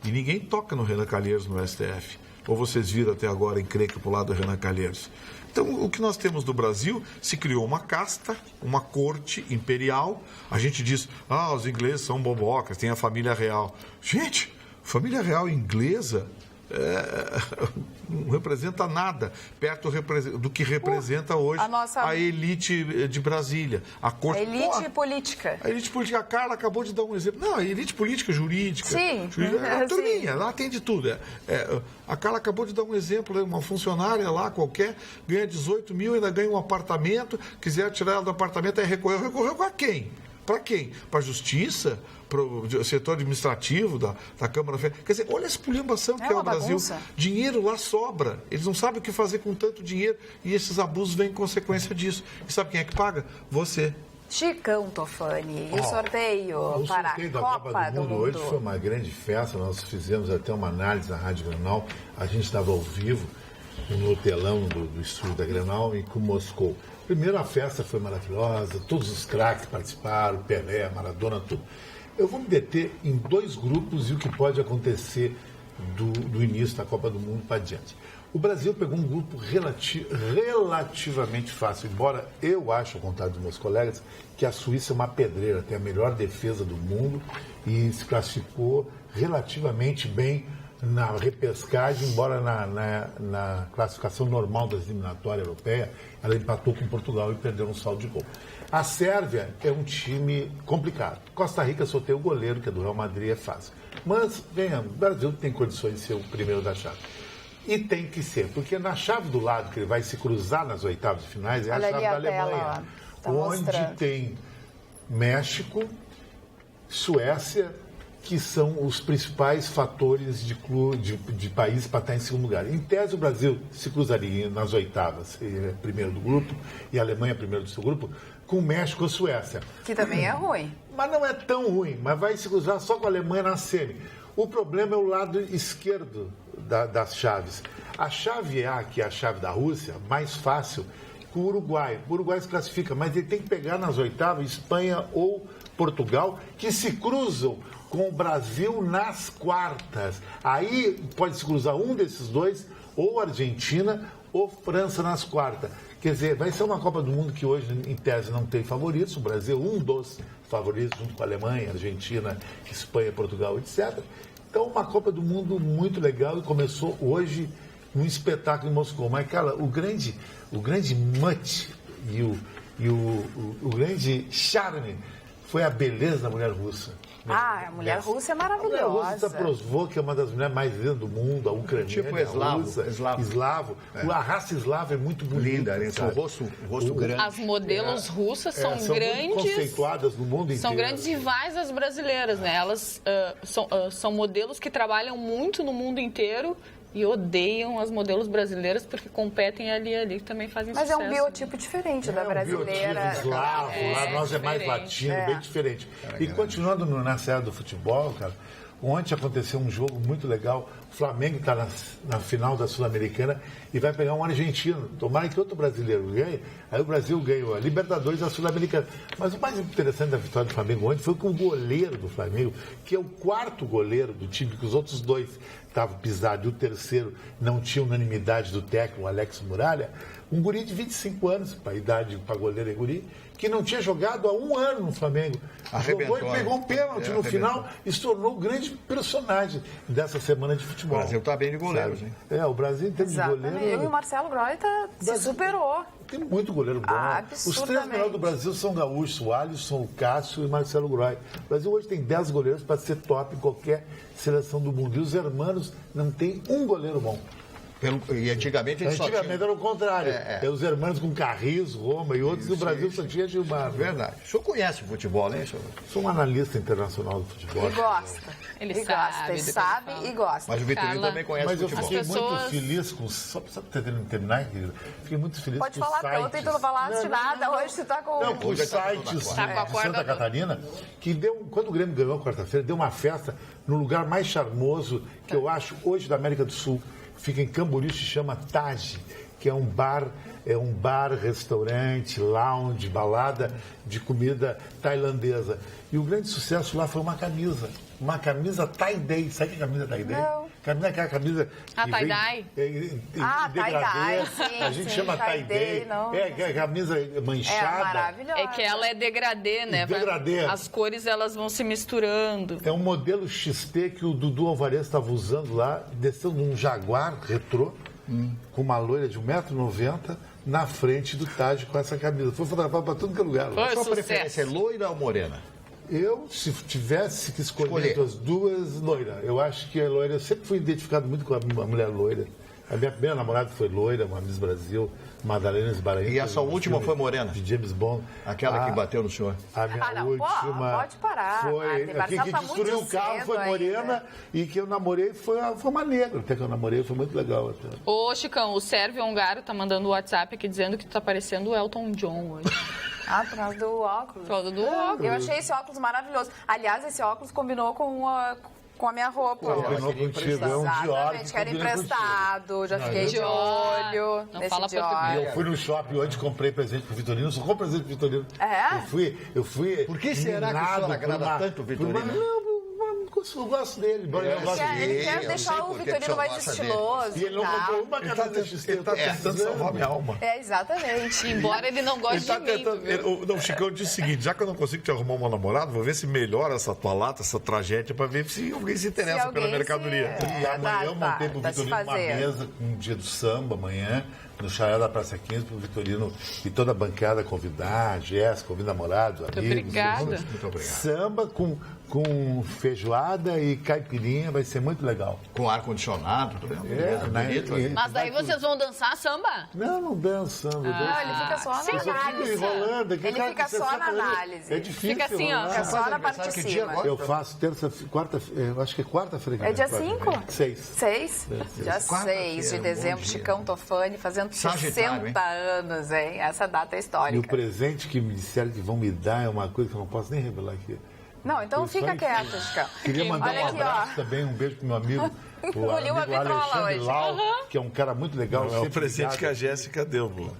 Speaker 4: E ninguém toca no Renan Calheiros no STF. Ou vocês viram até agora encrenca para o lado do Renan Calheiros? Então, o que nós temos do Brasil, se criou uma casta, uma corte imperial. A gente diz, os ingleses são bobocas, tem a família real. Gente, família real inglesa... não representa nada perto do que representa hoje a elite de Brasília. A
Speaker 2: elite política.
Speaker 4: A elite política. A Carla acabou de dar um exemplo. Não, a elite política jurídica.
Speaker 2: Sim.
Speaker 4: A turminha, lá tem de tudo. A Carla acabou de dar um exemplo, uma funcionária lá qualquer, ganha 18 mil, ainda ganha um apartamento, quiser tirar ela do apartamento, aí recorreu para quem? Para quem? Para a Justiça? Para o setor administrativo da Câmara Federal. Quer dizer, olha a esculhambação que é o Brasil.
Speaker 2: Bagunça.
Speaker 4: Dinheiro lá sobra. Eles não sabem o que fazer com tanto dinheiro e esses abusos vêm em consequência disso. E sabe quem é que paga? Você.
Speaker 2: Chicão Tofani, e o sorteio para a Copa do Mundo
Speaker 3: hoje foi uma grande festa, nós fizemos até uma análise na Rádio Grenal, a gente estava ao vivo no telão do estúdio da Grenal e com Moscou. Primeiro, a festa foi maravilhosa, todos os craques participaram, Pelé, Maradona, tudo. Eu vou me deter em 2 grupos e o que pode acontecer do início da Copa do Mundo para adiante. O Brasil pegou um grupo relativamente fácil, embora eu ache, ao contrário dos meus colegas, que a Suíça é uma pedreira, tem a melhor defesa do mundo e se classificou relativamente bem na repescagem, embora na classificação normal das eliminatórias europeias, ela empatou com Portugal e perdeu um saldo de gol. A Sérvia é um time complicado. Costa Rica só tem o goleiro, que é do Real Madrid, é fácil. Mas, venhamos, o Brasil tem condições de ser o primeiro da chave. E tem que ser, porque na chave do lado que ele vai se cruzar nas oitavas de finais é a chave da Alemanha, onde tem México, Suécia, que são os principais fatores de país para estar em segundo lugar. Em tese, o Brasil se cruzaria nas oitavas, primeiro do grupo, e a Alemanha primeiro do seu grupo, com México ou Suécia.
Speaker 2: Que também é ruim.
Speaker 3: Mas não é tão ruim, mas vai se cruzar só com a Alemanha na semi. O problema é o lado esquerdo das chaves. A chave A, que é a chave da Rússia, mais fácil que o Uruguai. O Uruguai se classifica, mas ele tem que pegar nas oitavas Espanha ou Portugal, que se cruzam com o Brasil nas quartas. Aí pode se cruzar um desses dois, ou Argentina ou França nas quartas. Quer dizer, vai ser uma Copa do Mundo que hoje, em tese, não tem favoritos. O Brasil é um dos favoritos, junto com a Alemanha, Argentina, Espanha, Portugal, etc. Então, uma Copa do Mundo muito legal e começou hoje num espetáculo em Moscou. Mas, cara, o grande mut e o grande charme foi a beleza da mulher russa.
Speaker 2: A mulher russa é maravilhosa.
Speaker 3: A mulher russa provou que é uma das mulheres mais lindas do mundo, a ucraniana,
Speaker 6: tipo
Speaker 3: a russa, eslavo. A raça eslava é muito bonita.
Speaker 6: Linda, tem um rosto grande.
Speaker 5: As modelos russas são grandes.
Speaker 3: Muito conceituadas no mundo inteiro.
Speaker 5: São grandes rivais das brasileiras, né? Elas são modelos que trabalham muito no mundo inteiro e odeiam as modelos brasileiras porque competem ali e também fazem sucesso.
Speaker 2: Mas é um biotipo diferente da brasileira.
Speaker 3: Um biotipo eslavo, lá nós é mais latino, bem diferente. E continuando na série do futebol, cara, ontem aconteceu um jogo muito legal. O Flamengo está na final da Sul-Americana e vai pegar um argentino. Tomara que outro brasileiro ganhe. Aí o Brasil ganhou a Libertadores da Sul-Americana. Mas o mais interessante da vitória do Flamengo ontem foi com o goleiro do Flamengo, que é o 4º goleiro do time, que os outros 2 estavam pisados e o terceiro não tinha unanimidade do técnico, o Alex Muralha. Um guri de 25 anos, para a idade para goleiro é guri, que não tinha jogado há 1 ano no Flamengo. Jogou e pegou um pênalti no final e se tornou o grande personagem dessa semana de futebol.
Speaker 6: O Brasil está bem de goleiros, hein?
Speaker 3: O Brasil em termos de goleiro...
Speaker 2: E o Marcelo Groy se superou.
Speaker 3: Tem muito goleiro bom. Os 3 melhores do Brasil são gaúchos, o Alisson, o Cássio e o Marcelo Groy. O Brasil hoje tem 10 goleiros para ser top em qualquer seleção do mundo. E os hermanos não tem um goleiro bom.
Speaker 6: E antigamente eles
Speaker 3: era o contrário. Os hermanos com Carrizo, Roma e outros, e o Brasil só tinha Gilmar.
Speaker 6: Verdade. O senhor conhece o futebol, né, senhor?
Speaker 3: Sou um analista internacional do futebol.
Speaker 2: Ele gosta. Ele sabe e gosta.
Speaker 6: Mas o Vitorino também conhece o futebol.
Speaker 3: Mas eu fiquei muito feliz com... Só para terminar, querido. Fiquei muito feliz
Speaker 2: Pode
Speaker 3: com os sites.
Speaker 2: Pode falar, ontem tu não falaste nada. Hoje você está com...
Speaker 3: Não, com os sites de Santa Catarina, que deu... Quando o Grêmio ganhou quarta-feira, deu uma festa no lugar mais charmoso que eu acho hoje da América do Sul. Fica em Camboriú, se chama Taj, que é um bar, restaurante, lounge, balada de comida tailandesa. E o grande sucesso lá foi uma camisa tie-dye. Sabe o que é camisa tie-dye?
Speaker 2: Não.
Speaker 3: Camisa, aquela camisa que
Speaker 5: tie-dye.
Speaker 2: Tie-dye, sim.
Speaker 3: A gente chama tie-dye. É a camisa manchada.
Speaker 2: É maravilhosa.
Speaker 5: É que ela é degradê, né?
Speaker 3: Degradê.
Speaker 5: As cores, elas vão se misturando.
Speaker 3: É um modelo XT que o Dudu Alvarez estava usando lá, desceu num Jaguar retrô, com uma loira de 1,90 m, na frente do Taj com essa camisa. Foi fotografado para tudo que é lugar.
Speaker 5: Foi
Speaker 6: sua
Speaker 5: sucesso.
Speaker 6: preferência é loira ou morena?
Speaker 3: Eu, se tivesse que escolher entre as duas, loira. Eu acho que a loira... Eu sempre fui identificado muito com a mulher loira. A minha primeira namorada foi loira, uma Miss Brasil, Madalena Esbaraí.
Speaker 6: E a sua última foi morena?
Speaker 3: De James Bond.
Speaker 6: Aquela que bateu no senhor?
Speaker 3: A minha última...
Speaker 2: Pode parar.
Speaker 3: Foi... que destruiu o carro foi morena e que eu namorei foi uma negra. Até que eu namorei foi muito legal. Até.
Speaker 5: Ô, Chicão, o Sérvio Húngaro tá mandando o WhatsApp aqui dizendo que tu tá parecendo o Elton John hoje.
Speaker 2: Por causa do óculos.
Speaker 5: Por causa do óculos.
Speaker 2: Eu achei esse óculos maravilhoso. Aliás, esse óculos combinou com com a minha roupa.
Speaker 3: Combinou contigo, é um Dior.
Speaker 2: Exatamente, quero emprestado, já fiquei de olho
Speaker 5: Não
Speaker 2: nesse
Speaker 5: fala
Speaker 2: Dior.
Speaker 5: português.
Speaker 3: Eu fui no shopping hoje, comprei presente pro Vitorino, só comprei presente pro Vitorino. Eu fui.
Speaker 6: Por que será que o senhor agrada tanto o Vitorino?
Speaker 3: Eu gosto dele.
Speaker 2: Ele quer deixar o Vitorino mais estiloso.
Speaker 3: E ele não comprou uma camisa XT.
Speaker 4: Ele tá tentando salvar minha alma.
Speaker 2: Exatamente.
Speaker 5: Embora ele não goste de mim, tu viu?
Speaker 4: Não, o Chicão disse o seguinte, já que eu não consigo te arrumar uma namorada, vou ver se melhora essa tua lata, essa tragédia, pra ver se alguém se interessa pela mercadoria.
Speaker 3: E amanhã eu montei pro Vitorino uma mesa com um dia do samba, amanhã, no Chalé da Praça 15, pro Vitorino e toda a bancada convidar, a Jéssica, convida namorados, amigos.
Speaker 5: Obrigada.
Speaker 3: Muito obrigado. Samba com feijoada e caipirinha, vai ser muito legal.
Speaker 6: Com ar-condicionado, bonito.
Speaker 5: Mas daí vocês vão dançar samba?
Speaker 3: Não dança samba.
Speaker 2: Ele fica só na análise.
Speaker 3: Enrolando.
Speaker 2: Ele fica só na análise.
Speaker 3: É difícil.
Speaker 5: Fica assim, ó.
Speaker 2: Fica só na parte de cima.
Speaker 3: Eu faço quarta-feira, acho que é quarta-feira.
Speaker 2: É dia 5?
Speaker 3: 6.
Speaker 2: 6? Dia 6 de dezembro, Chicão Tofani fazendo 60 anos, hein? Essa data é
Speaker 3: E o
Speaker 2: histórica.
Speaker 3: presente que me disseram que vão me dar é uma coisa que eu não posso nem revelar aqui.
Speaker 2: Não, então fica quieto, Chicão.
Speaker 3: Queria mandar
Speaker 2: Olha
Speaker 3: um
Speaker 2: aqui,
Speaker 3: abraço também, um beijo pro meu amigo, o
Speaker 2: Engoliu uma
Speaker 3: amigo
Speaker 2: vitrola
Speaker 3: Alexandre
Speaker 2: hoje.
Speaker 3: Lau, que é um cara muito legal.
Speaker 4: É o
Speaker 3: sempre
Speaker 4: presente
Speaker 3: ligado.
Speaker 4: que a Jéssica deu no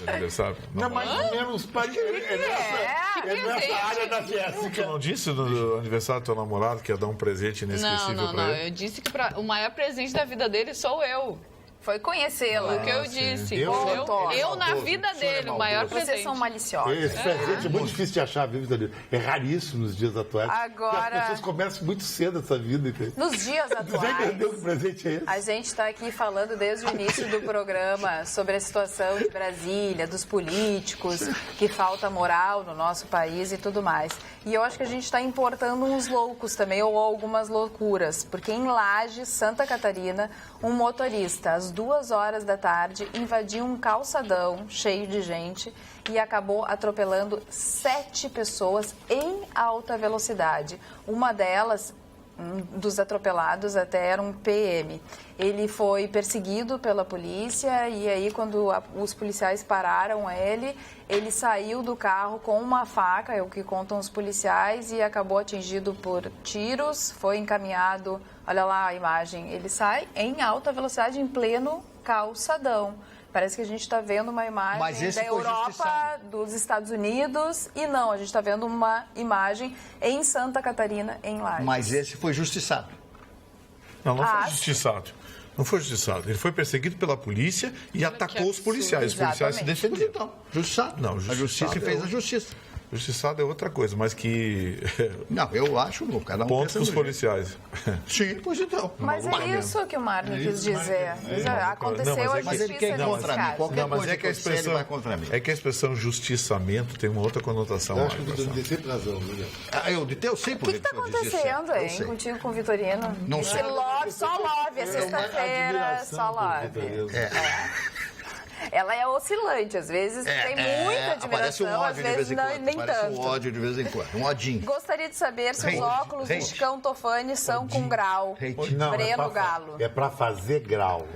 Speaker 4: aniversário.
Speaker 3: Não, mais ou menos, é nessa área da
Speaker 4: Tu
Speaker 3: Jéssica.
Speaker 4: não disse no aniversário do teu namorado que ia dar um presente inesquecível pra ele?
Speaker 5: Eu disse que o maior presente da vida dele sou eu.
Speaker 2: Foi conhecê-lo.
Speaker 5: O que eu disse.
Speaker 3: Eu
Speaker 5: Eu na vida dele, o maior
Speaker 2: Vocês
Speaker 5: presente.
Speaker 2: são maliciosos.
Speaker 3: Esse presente é muito difícil de achar, viu, Vitorino? É raríssimo nos dias atuais.
Speaker 2: Agora-
Speaker 3: Porque as pessoas começam muito cedo essa vida. Entendeu?
Speaker 2: Nos dias
Speaker 3: Você já
Speaker 2: atuais,
Speaker 3: entendeu que presente é esse?
Speaker 2: a gente está aqui falando desde o início do programa sobre a situação de Brasília, dos políticos, que falta moral no nosso país e tudo mais. E eu acho que a gente está importando uns loucos também, ou algumas loucuras, porque em Lages, Santa Catarina, um motorista, às 2h da tarde, invadiu um calçadão cheio de gente e acabou atropelando 7 pessoas em alta velocidade. Uma delas, dos atropelados, até era um PM. Ele foi perseguido pela polícia e aí quando os policiais pararam ele saiu do carro com uma faca, é o que contam os policiais, e acabou atingido por tiros, foi encaminhado, olha lá a imagem, ele sai em alta velocidade em pleno calçadão. Parece que a gente está vendo uma imagem da Europa, dos Estados Unidos, e não, a gente está vendo uma imagem em Santa Catarina, em Lages.
Speaker 6: Mas esse foi justiçado.
Speaker 4: Não foi justiçado. Não foi justiçado. Ele foi perseguido pela polícia e atacou os policiais. Os policiais se defenderam.
Speaker 6: Então, justiçado.
Speaker 4: Não,
Speaker 6: A justiça fez a justiça.
Speaker 4: Justiçado é outra coisa, mas que...
Speaker 6: Não, eu acho, cada um
Speaker 4: Pontos
Speaker 6: pensa
Speaker 4: dos
Speaker 6: no
Speaker 4: policiais.
Speaker 6: Sim, pois então.
Speaker 2: Mas é isso que o Marne quis dizer. Aconteceu a
Speaker 6: Mas ele quer
Speaker 2: justiça
Speaker 6: contra mim.
Speaker 2: nesse caso.
Speaker 6: Qualquer
Speaker 4: Não, mas
Speaker 6: coisa
Speaker 4: é que a
Speaker 6: que ele
Speaker 4: expressão
Speaker 6: vai contra mim.
Speaker 4: é que a expressão justiçamento tem uma outra conotação.
Speaker 3: Eu acho que o Vitorino tem sempre razão, William.
Speaker 6: Eu sei
Speaker 2: O
Speaker 6: por
Speaker 2: que está acontecendo, hein, contigo com o Vitorino?
Speaker 6: Não sei.
Speaker 2: Só love, é sexta-feira, só love. Ela é oscilante, às vezes tem muita
Speaker 6: Aparece um
Speaker 2: admiração, às
Speaker 6: ódio de vez
Speaker 2: vezes
Speaker 6: em quando.
Speaker 2: nem
Speaker 6: Aparece
Speaker 2: tanto.
Speaker 6: um ódio de vez em quando. Um odinho.
Speaker 2: Gostaria de saber se os
Speaker 6: Hate,
Speaker 2: óculos do
Speaker 6: hate.
Speaker 2: Chicão Tofani são com grau.
Speaker 3: Não,
Speaker 2: Breno Galo.
Speaker 3: É pra fazer grau.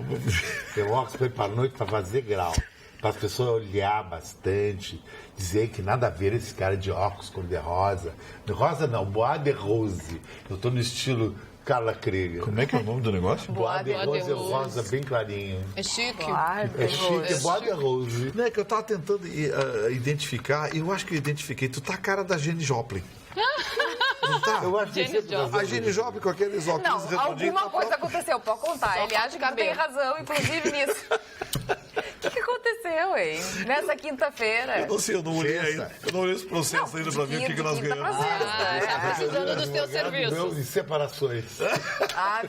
Speaker 3: Eu óculos foi pra noite pra fazer grau. Para as pessoas olhar bastante, dizer que nada a ver esse cara de óculos cor de rosa. De rosa não, Bois de Rose. Eu tô no estilo Carla Krieger.
Speaker 4: Como é que é o nome do negócio?
Speaker 3: Bois de
Speaker 5: Bois de
Speaker 3: Rose é
Speaker 5: Rose.
Speaker 3: rosa bem clarinho.
Speaker 5: É chique.
Speaker 3: É chique, é Bois de Rose.
Speaker 4: Não, é que eu tava tentando identificar, e eu acho que eu identifiquei. Tu tá a cara da Jenny Joplin. Não tá?
Speaker 3: Eu acho que
Speaker 5: Jenny
Speaker 3: sempre
Speaker 5: Joplin.
Speaker 4: A Jenny Joplin com aqueles óculos
Speaker 2: Não,
Speaker 4: redondinhos.
Speaker 2: alguma coisa aconteceu, pode contar. Ele acha que tu tem razão, inclusive nisso. O que aconteceu, hein? Nessa quinta-feira.
Speaker 4: Eu não sei, eu não olhei ainda. Eu não olhei os processos ainda pra ver o que nós ganhamos.
Speaker 5: Tá precisando dos teus serviços.
Speaker 3: Em separações.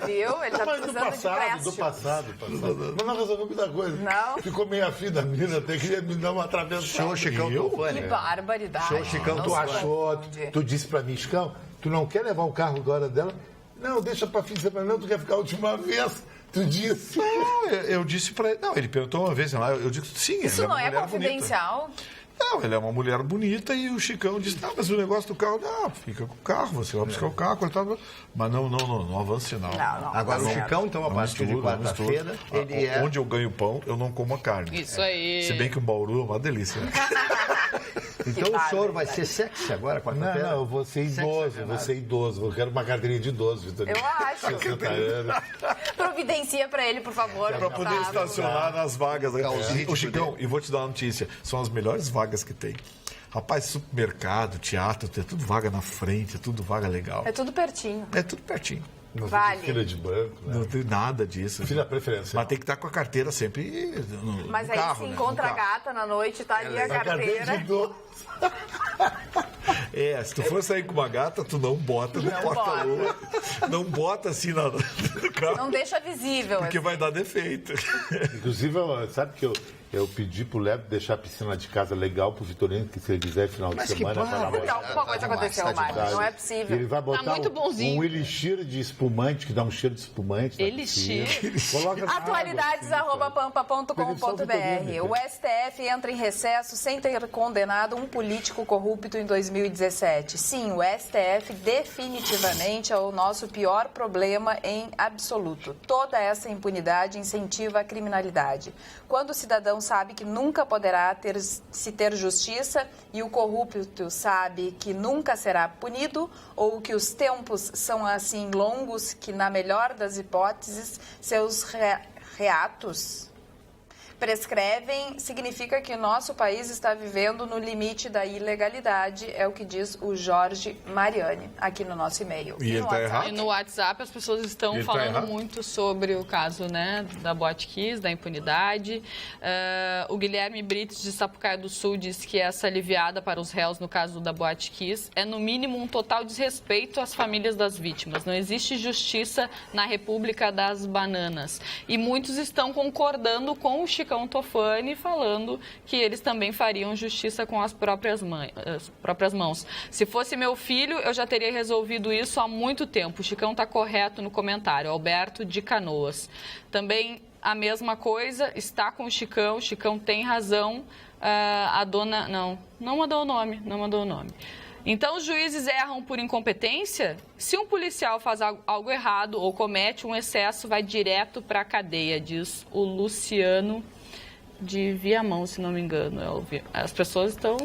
Speaker 2: Viu? Ele tá
Speaker 3: Mas
Speaker 2: precisando
Speaker 3: do
Speaker 2: de
Speaker 3: passado. Mas não resolveu muita coisa.
Speaker 2: Não?
Speaker 3: Ficou meio afim da menina, até queria me dar uma travessada.
Speaker 6: Show Chicão Tofani.
Speaker 2: Que barbaridade.
Speaker 6: Show Chicão
Speaker 2: Não
Speaker 3: Tu
Speaker 2: se
Speaker 3: achou,
Speaker 2: confunde.
Speaker 3: tu disse pra mim, Chicão, tu não quer levar o carro agora dela? Não, deixa pra fim de semana, não, tu quer ficar a última vez. Tu disse.
Speaker 4: Não, eu disse pra ele. Não, ele perguntou uma vez lá. Eu disse sim.
Speaker 2: Isso
Speaker 4: ela
Speaker 2: não é
Speaker 4: uma mulher bonita.
Speaker 2: confidencial?
Speaker 4: Não, ela é uma mulher bonita e o Chicão disse, mas o negócio do carro, não, fica com o carro, você vai buscar o carro, mas não avance não.
Speaker 6: Agora o Chicão, então, a partir de quarta-feira, ele é...
Speaker 4: Onde eu ganho pão, eu não como a carne.
Speaker 5: Isso aí.
Speaker 4: Se bem que o Bauru é uma delícia. Né?
Speaker 6: Então o senhor vai ser sexy agora, quarta-feira?
Speaker 3: Não, eu vou ser idoso, eu quero uma cadeirinha de idoso, Vitorino.
Speaker 2: Eu acho.
Speaker 3: 60 anos.
Speaker 2: Providencia pra ele, por favor.
Speaker 4: Para poder estacionar nas vagas. O Chicão, e vou te dar uma notícia, são as melhores vagas que tem. Rapaz, supermercado, teatro, tem tudo vaga na frente, é tudo vaga legal.
Speaker 2: É tudo pertinho.
Speaker 4: É tudo pertinho.
Speaker 3: Não
Speaker 2: Vale.
Speaker 3: tem fila de banco, né?
Speaker 4: Não tem nada disso.
Speaker 3: Fila preferencial.
Speaker 4: Mas tem que estar com a carteira sempre no
Speaker 2: Mas aí
Speaker 4: carro,
Speaker 2: se
Speaker 4: né?
Speaker 2: encontra a
Speaker 4: No carro.
Speaker 2: gata na noite, tá ali a
Speaker 3: A carteira
Speaker 2: carteira.
Speaker 3: de idoso.
Speaker 4: Se tu for sair com uma gata, tu não bota no porta-lua. Não bota assim no carro,
Speaker 2: Não deixa visível.
Speaker 4: porque vai dar defeito.
Speaker 3: Inclusive, sabe que eu pedi pro Leto deixar a piscina de casa legal pro Vitorino, que se ele quiser, final de
Speaker 6: Mas que
Speaker 3: semana,
Speaker 6: bárbaro.
Speaker 3: vai lá.
Speaker 2: Não, alguma coisa aconteceu, Mário. Não é possível.
Speaker 3: Ele vai botar
Speaker 5: muito bonzinho.
Speaker 3: um elixir de espumante, que dá um cheiro de espumante. na
Speaker 5: Elixir?
Speaker 3: piscina. Coloca
Speaker 2: Atualidades
Speaker 3: água, assim,
Speaker 2: @pampa.com.br. O STF entra em recesso sem ter condenado um político corrupto em 2017. Sim, o STF definitivamente é o nosso pior problema em absoluto. Toda essa impunidade incentiva a criminalidade. Quando o cidadão sabe que nunca poderá ter justiça e o corrupto sabe que nunca será punido, ou que os tempos são assim longos que, na melhor das hipóteses, seus reatos prescrevem, significa que o nosso país está vivendo no limite da ilegalidade, é o que diz o Jorge Mariani, aqui no nosso e-mail.
Speaker 4: E ele
Speaker 2: no
Speaker 4: tá
Speaker 2: WhatsApp.
Speaker 4: errado?
Speaker 5: E no WhatsApp as pessoas estão
Speaker 4: Ele tá
Speaker 5: falando
Speaker 4: errado?
Speaker 5: muito sobre o caso, né, da Boate Kiss, da impunidade. O Guilherme Brites, de Sapucaia do Sul, disse que essa aliviada para os réus no caso da Boate Kiss é, no mínimo, um total desrespeito às famílias das vítimas. Não existe justiça na República das Bananas. E muitos estão concordando com o Chicão Tofani, falando que eles também fariam justiça com as próprias mãos. Se fosse meu filho, eu já teria resolvido isso há muito tempo. O Chicão está correto no comentário. Alberto de Canoas. Também a mesma coisa, está com o Chicão tem razão. A dona... Não mandou o nome. Então, os juízes erram por incompetência? Se um policial faz algo errado ou comete um excesso, vai direto para a cadeia, diz o Luciano de Viamão, se não me engano. As pessoas estão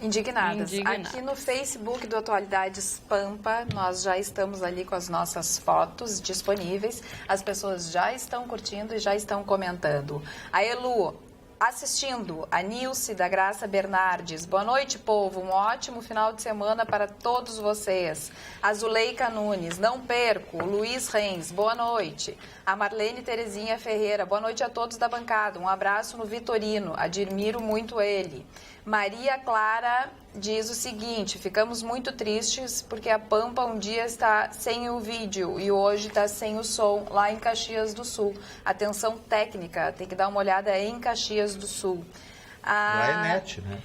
Speaker 2: Indignadas. Aqui no Facebook do Atualidades Pampa, nós já estamos ali com as nossas fotos disponíveis. As pessoas já estão curtindo e já estão comentando. A Elu assistindo, a Nilce da Graça Bernardes. Boa noite, povo. Um ótimo final de semana para todos vocês. A Zuleika Nunes, não perco. O Luiz Reis, boa noite. A Marlene Terezinha Ferreira, boa noite a todos da bancada. Um abraço no Vitorino, admiro muito ele. Maria Clara diz o seguinte: ficamos muito tristes porque a Pampa um dia está sem o vídeo e hoje está sem o som lá em Caxias do Sul. Atenção técnica, tem que dar uma olhada em Caxias do Sul.
Speaker 6: Lá é net, né?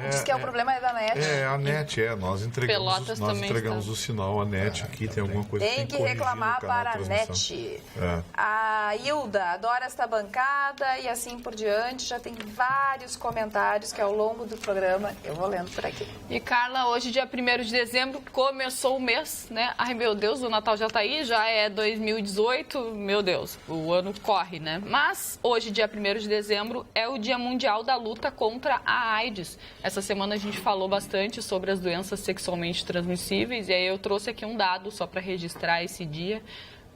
Speaker 2: Diz que o problema é da net.
Speaker 4: A net, nós
Speaker 5: Pelotas também
Speaker 4: entregamos o sinal, a net aqui tem alguma coisa
Speaker 2: Tem que
Speaker 4: corrigir
Speaker 2: reclamar
Speaker 4: no canal
Speaker 2: para a
Speaker 4: de
Speaker 2: net.
Speaker 4: transmissão.
Speaker 2: A Hilda adora esta bancada e assim por diante. Já tem vários comentários que ao longo do programa eu vou lendo por aqui.
Speaker 5: E Carla, hoje, dia 1º de dezembro, começou o mês, né? Ai, meu Deus, o Natal já tá aí, já é 2018, meu Deus, o ano corre, né? Mas hoje, dia 1º de dezembro, é o Dia Mundial da Luta contra a AIDS. Essa semana a gente falou bastante sobre as doenças sexualmente transmissíveis e aí eu trouxe aqui um dado só para registrar esse dia,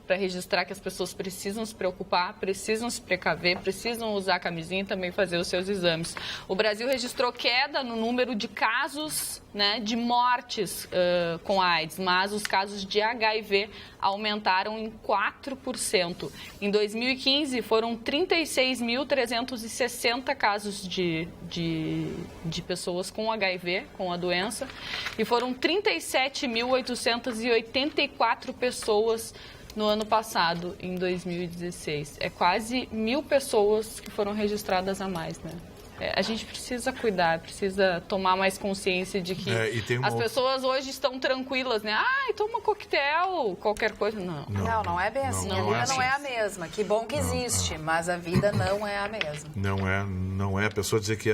Speaker 5: para registrar que as pessoas precisam se preocupar, precisam se precaver, precisam usar a camisinha e também fazer os seus exames. O Brasil registrou queda no número de casos, né, de mortes com AIDS, mas os casos de HIV aumentaram em 4%. Em 2015, foram 36.360 casos de pessoas com HIV, com a doença, e foram 37.884 pessoas no ano passado, em 2016. É quase 1.000 pessoas que foram registradas a mais, né? a gente precisa cuidar, precisa tomar mais consciência de que as pessoas hoje estão tranquilas, né? Ai, toma coquetel, qualquer coisa.
Speaker 2: Não é bem assim. A vida não é a mesma. Que bom que existe, mas a vida não é a mesma.
Speaker 4: Não é a pessoa dizer que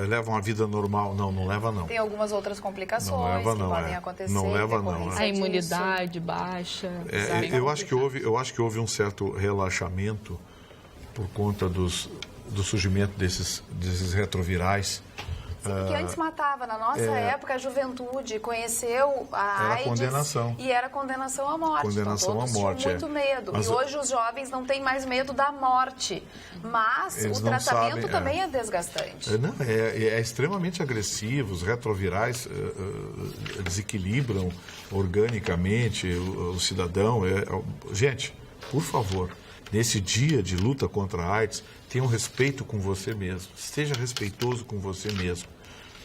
Speaker 4: leva uma vida normal. Não leva, não.
Speaker 2: Tem algumas outras complicações que podem acontecer.
Speaker 4: Não leva, não.
Speaker 5: A imunidade baixa.
Speaker 4: Eu acho que houve um certo relaxamento por conta do surgimento desses retrovirais.
Speaker 2: Porque antes matava. Na nossa época, a juventude conheceu a AIDS
Speaker 4: condenação.
Speaker 2: E era condenação à morte.
Speaker 4: Condenação à morte,
Speaker 2: tinham muito medo. Mas, e hoje os jovens não têm mais medo da morte. Mas o tratamento também é desgastante.
Speaker 4: É extremamente agressivo. Os retrovirais desequilibram organicamente o cidadão. Gente, por favor, nesse dia de luta contra a AIDS, tenha um respeito com você mesmo. Seja respeitoso com você mesmo.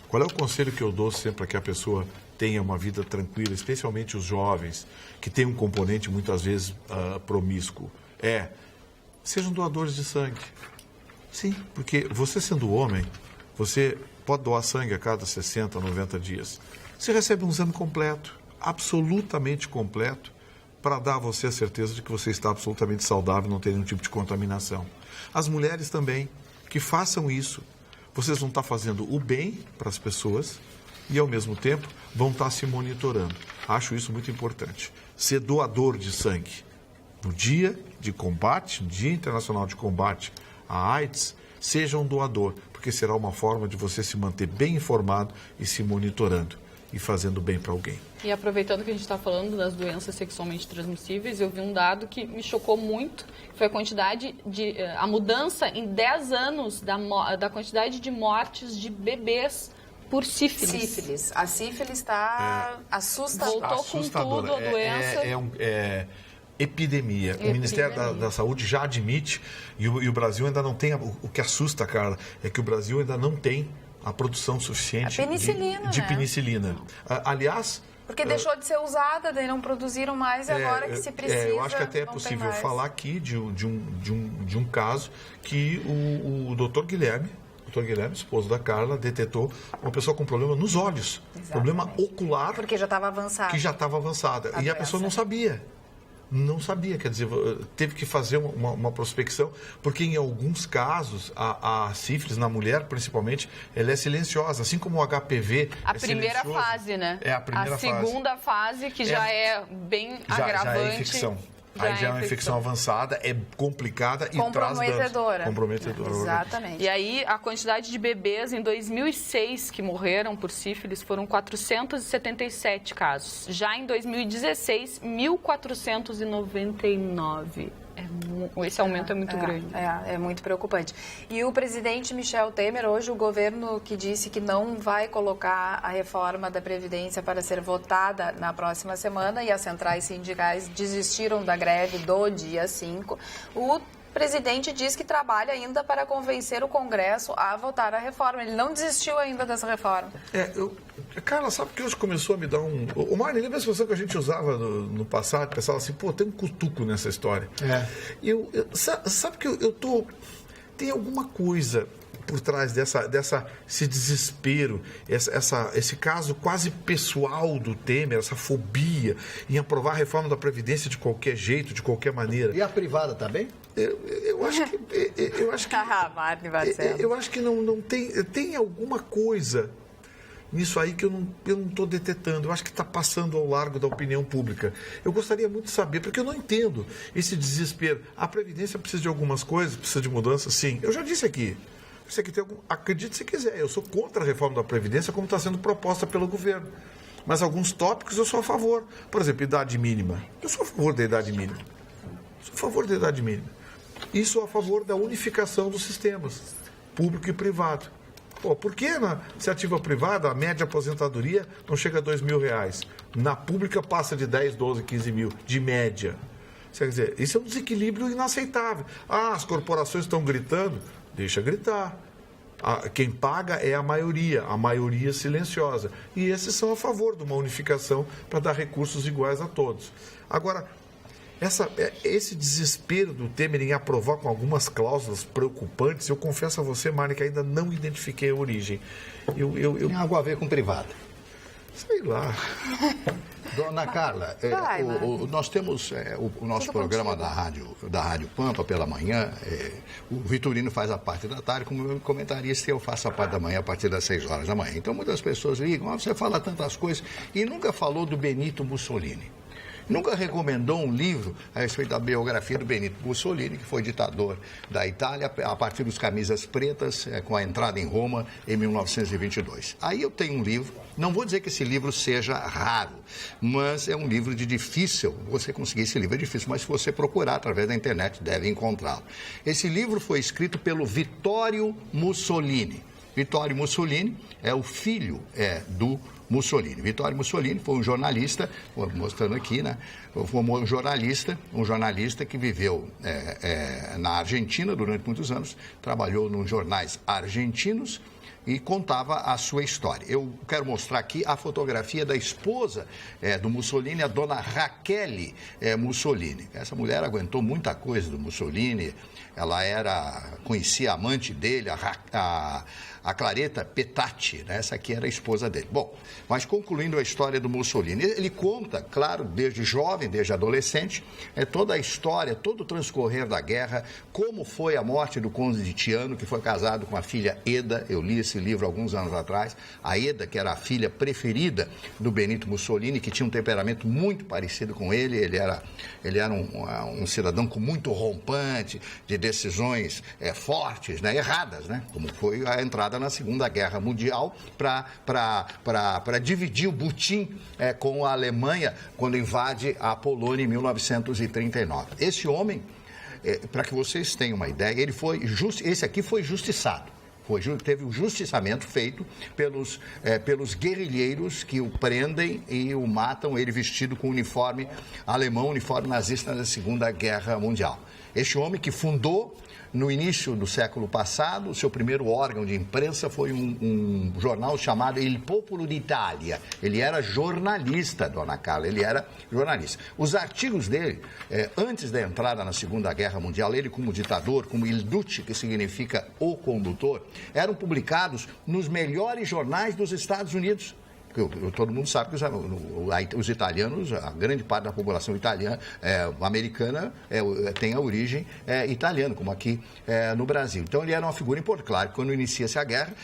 Speaker 4: Qual é o conselho que eu dou sempre para que a pessoa tenha uma vida tranquila, especialmente os jovens, que têm um componente muitas vezes promíscuo? Sejam doadores de sangue. Sim, porque você sendo homem, você pode doar sangue a cada 60, 90 dias. Você recebe um exame completo, absolutamente completo, para dar a você a certeza de que você está absolutamente saudável, não tem nenhum tipo de contaminação. As mulheres também, que façam isso. Vocês vão estar fazendo o bem para as pessoas e, ao mesmo tempo, vão estar se monitorando. Acho isso muito importante. Ser doador de sangue. No dia de combate, no Dia Internacional de Combate à AIDS, seja um doador, porque será uma forma de você se manter bem informado e se monitorando e fazendo bem para alguém.
Speaker 5: E aproveitando que a gente está falando das doenças sexualmente transmissíveis, eu vi um dado que me chocou muito, que foi a mudança em 10 anos da quantidade de mortes de bebês por sífilis.
Speaker 2: A sífilis está assustadora.
Speaker 5: Voltou com tudo a doença.
Speaker 4: Epidemia. O Ministério da Saúde já admite, e o Brasil ainda não tem, o que assusta, Carla, é que o Brasil ainda não tem a produção suficiente de penicilina. Aliás...
Speaker 2: Porque deixou de ser usada, daí não produziram mais, e agora que se precisa...
Speaker 4: eu acho que até é possível falar aqui de um caso que o doutor Guilherme, esposo da Carla, detetou uma pessoa com problema nos olhos. Exatamente. Problema ocular.
Speaker 2: Porque já estava avançada.
Speaker 4: Que já estava avançada. E a pessoa não sabia. Não sabia, quer dizer, teve que fazer uma prospecção, porque em alguns casos a sífilis na mulher, principalmente, ela é silenciosa, assim como o HPV
Speaker 5: a primeira fase, né?
Speaker 4: É a primeira fase.
Speaker 5: A segunda fase, que já é bem agravante.
Speaker 4: Já é infecção. Aí já é uma infecção avançada, é complicada e traz danos. Comprometedora.
Speaker 2: Exatamente.
Speaker 5: E aí, a quantidade de bebês em 2006 que morreram por sífilis foram 477 casos. Já em 2016, 1.499. Esse aumento é muito grande.
Speaker 2: É muito preocupante. E o presidente Michel Temer, hoje o governo que disse que não vai colocar a reforma da Previdência para ser votada na próxima semana, e as centrais sindicais desistiram da greve do dia 5, o presidente diz que trabalha ainda para convencer o Congresso a votar a reforma. Ele não desistiu ainda dessa reforma.
Speaker 4: Carla, sabe que hoje começou a me dar O Marlon, lembra a expressão que a gente usava no passado? Pensava assim, tem um cutuco nessa história. Sabe que eu tô... Tem alguma coisa por trás desse desespero, esse caso quase pessoal do Temer, essa fobia em aprovar a reforma da Previdência de qualquer jeito, de qualquer maneira.
Speaker 6: E a privada também?
Speaker 4: Eu acho que eu acho que não tem alguma coisa nisso aí que eu não estou detetando. Eu acho que está passando ao largo da opinião pública. Eu gostaria muito de saber, porque eu não entendo esse desespero. A Previdência precisa de algumas coisas, precisa de mudanças, sim. Eu já disse aqui. Acredite se quiser, eu sou contra a reforma da Previdência como está sendo proposta pelo governo. Mas alguns tópicos eu sou a favor. Por exemplo, idade mínima. Eu sou a favor da idade mínima. E sou a favor da unificação dos sistemas, público e privado. Por que na iniciativa privada a média aposentadoria não chega a R$2.000? Na pública passa de 10, 12, 15 mil, de média. Quer dizer, isso é um desequilíbrio inaceitável. As corporações estão gritando, deixa gritar. Quem paga é a maioria silenciosa. E esses são a favor de uma unificação para dar recursos iguais a todos. Agora, Esse desespero do Temer em aprovar com algumas cláusulas preocupantes, eu confesso a você, Mari, que ainda não identifiquei a origem.
Speaker 6: Tem algo a ver com privada.
Speaker 4: Sei lá.
Speaker 6: Dona Carla, nós temos o nosso programa da Rádio Pampa pela manhã. O Vitorino faz a parte da tarde, como comentarista, eu faço a parte da manhã a partir das 6 horas da manhã. Então muitas pessoas ligam, você fala tantas coisas e nunca falou do Benito Mussolini. Nunca recomendou um livro a respeito da biografia do Benito Mussolini, que foi ditador da Itália a partir dos Camisas Pretas, com a entrada em Roma em 1922. Aí eu tenho um livro, não vou dizer que esse livro seja raro, mas é um livro de difícil, você conseguir esse livro é difícil, mas se você procurar através da internet deve encontrá-lo. Esse livro foi escrito pelo Vittorio Mussolini. Vittorio Mussolini é o filho do Mussolini. Vittorio Mussolini foi um jornalista, mostrando aqui, né? Foi um jornalista que viveu na Argentina durante muitos anos, trabalhou nos jornais argentinos e contava a sua história. Eu quero mostrar aqui a fotografia da esposa do Mussolini, a dona Raquel Mussolini. Essa mulher aguentou muita coisa do Mussolini, ela conhecia a amante dele, a Claretta Petacci, né? Essa aqui era a esposa dele. Bom, mas concluindo a história do Mussolini, ele conta, claro, desde jovem, desde adolescente, toda a história, todo o transcorrer da guerra, como foi a morte do conde de Tiano, que foi casado com a filha Eda. Eu li esse livro alguns anos atrás. A Eda, que era a filha preferida do Benito Mussolini, que tinha um temperamento muito parecido com ele. Ele era um cidadão com muito rompante, de decisões fortes, né, erradas, né, como foi a entrada na Segunda Guerra Mundial para dividir o butim com a Alemanha quando invade a Polônia em 1939. Esse homem, para que vocês tenham uma ideia, esse aqui foi justiçado. Teve um justiçamento feito pelos guerrilheiros que o prendem e o matam, ele vestido com uniforme alemão, uniforme nazista na Segunda Guerra Mundial. Este homem que fundou, no início do século passado, o seu primeiro órgão de imprensa foi um jornal chamado Il Popolo d'Italia. Ele era jornalista, dona Carla, ele era jornalista. Os artigos dele, antes da entrada na Segunda Guerra Mundial, ele como ditador, como Il Duce, que significa o condutor, eram publicados nos melhores jornais dos Estados Unidos. Todo mundo sabe que os italianos, a grande parte da população italiana, americana, tem a origem italiana, como aqui no Brasil. Então ele era uma figura importante. Claro, quando inicia-se a guerra,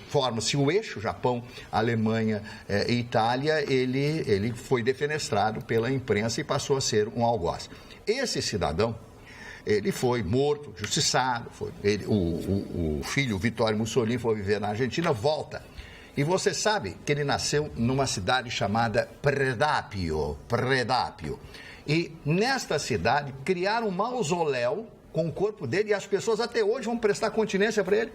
Speaker 6: forma-se o eixo, Japão, Alemanha e Itália, ele foi defenestrado pela imprensa e passou a ser um algoz. Esse cidadão, ele foi morto, justiçado, o filho Vittorio Mussolini foi viver na Argentina, volta. E você sabe que ele nasceu numa cidade chamada Predápio. E nesta cidade criaram um mausoléu com o corpo dele e as pessoas até hoje vão prestar continência para ele.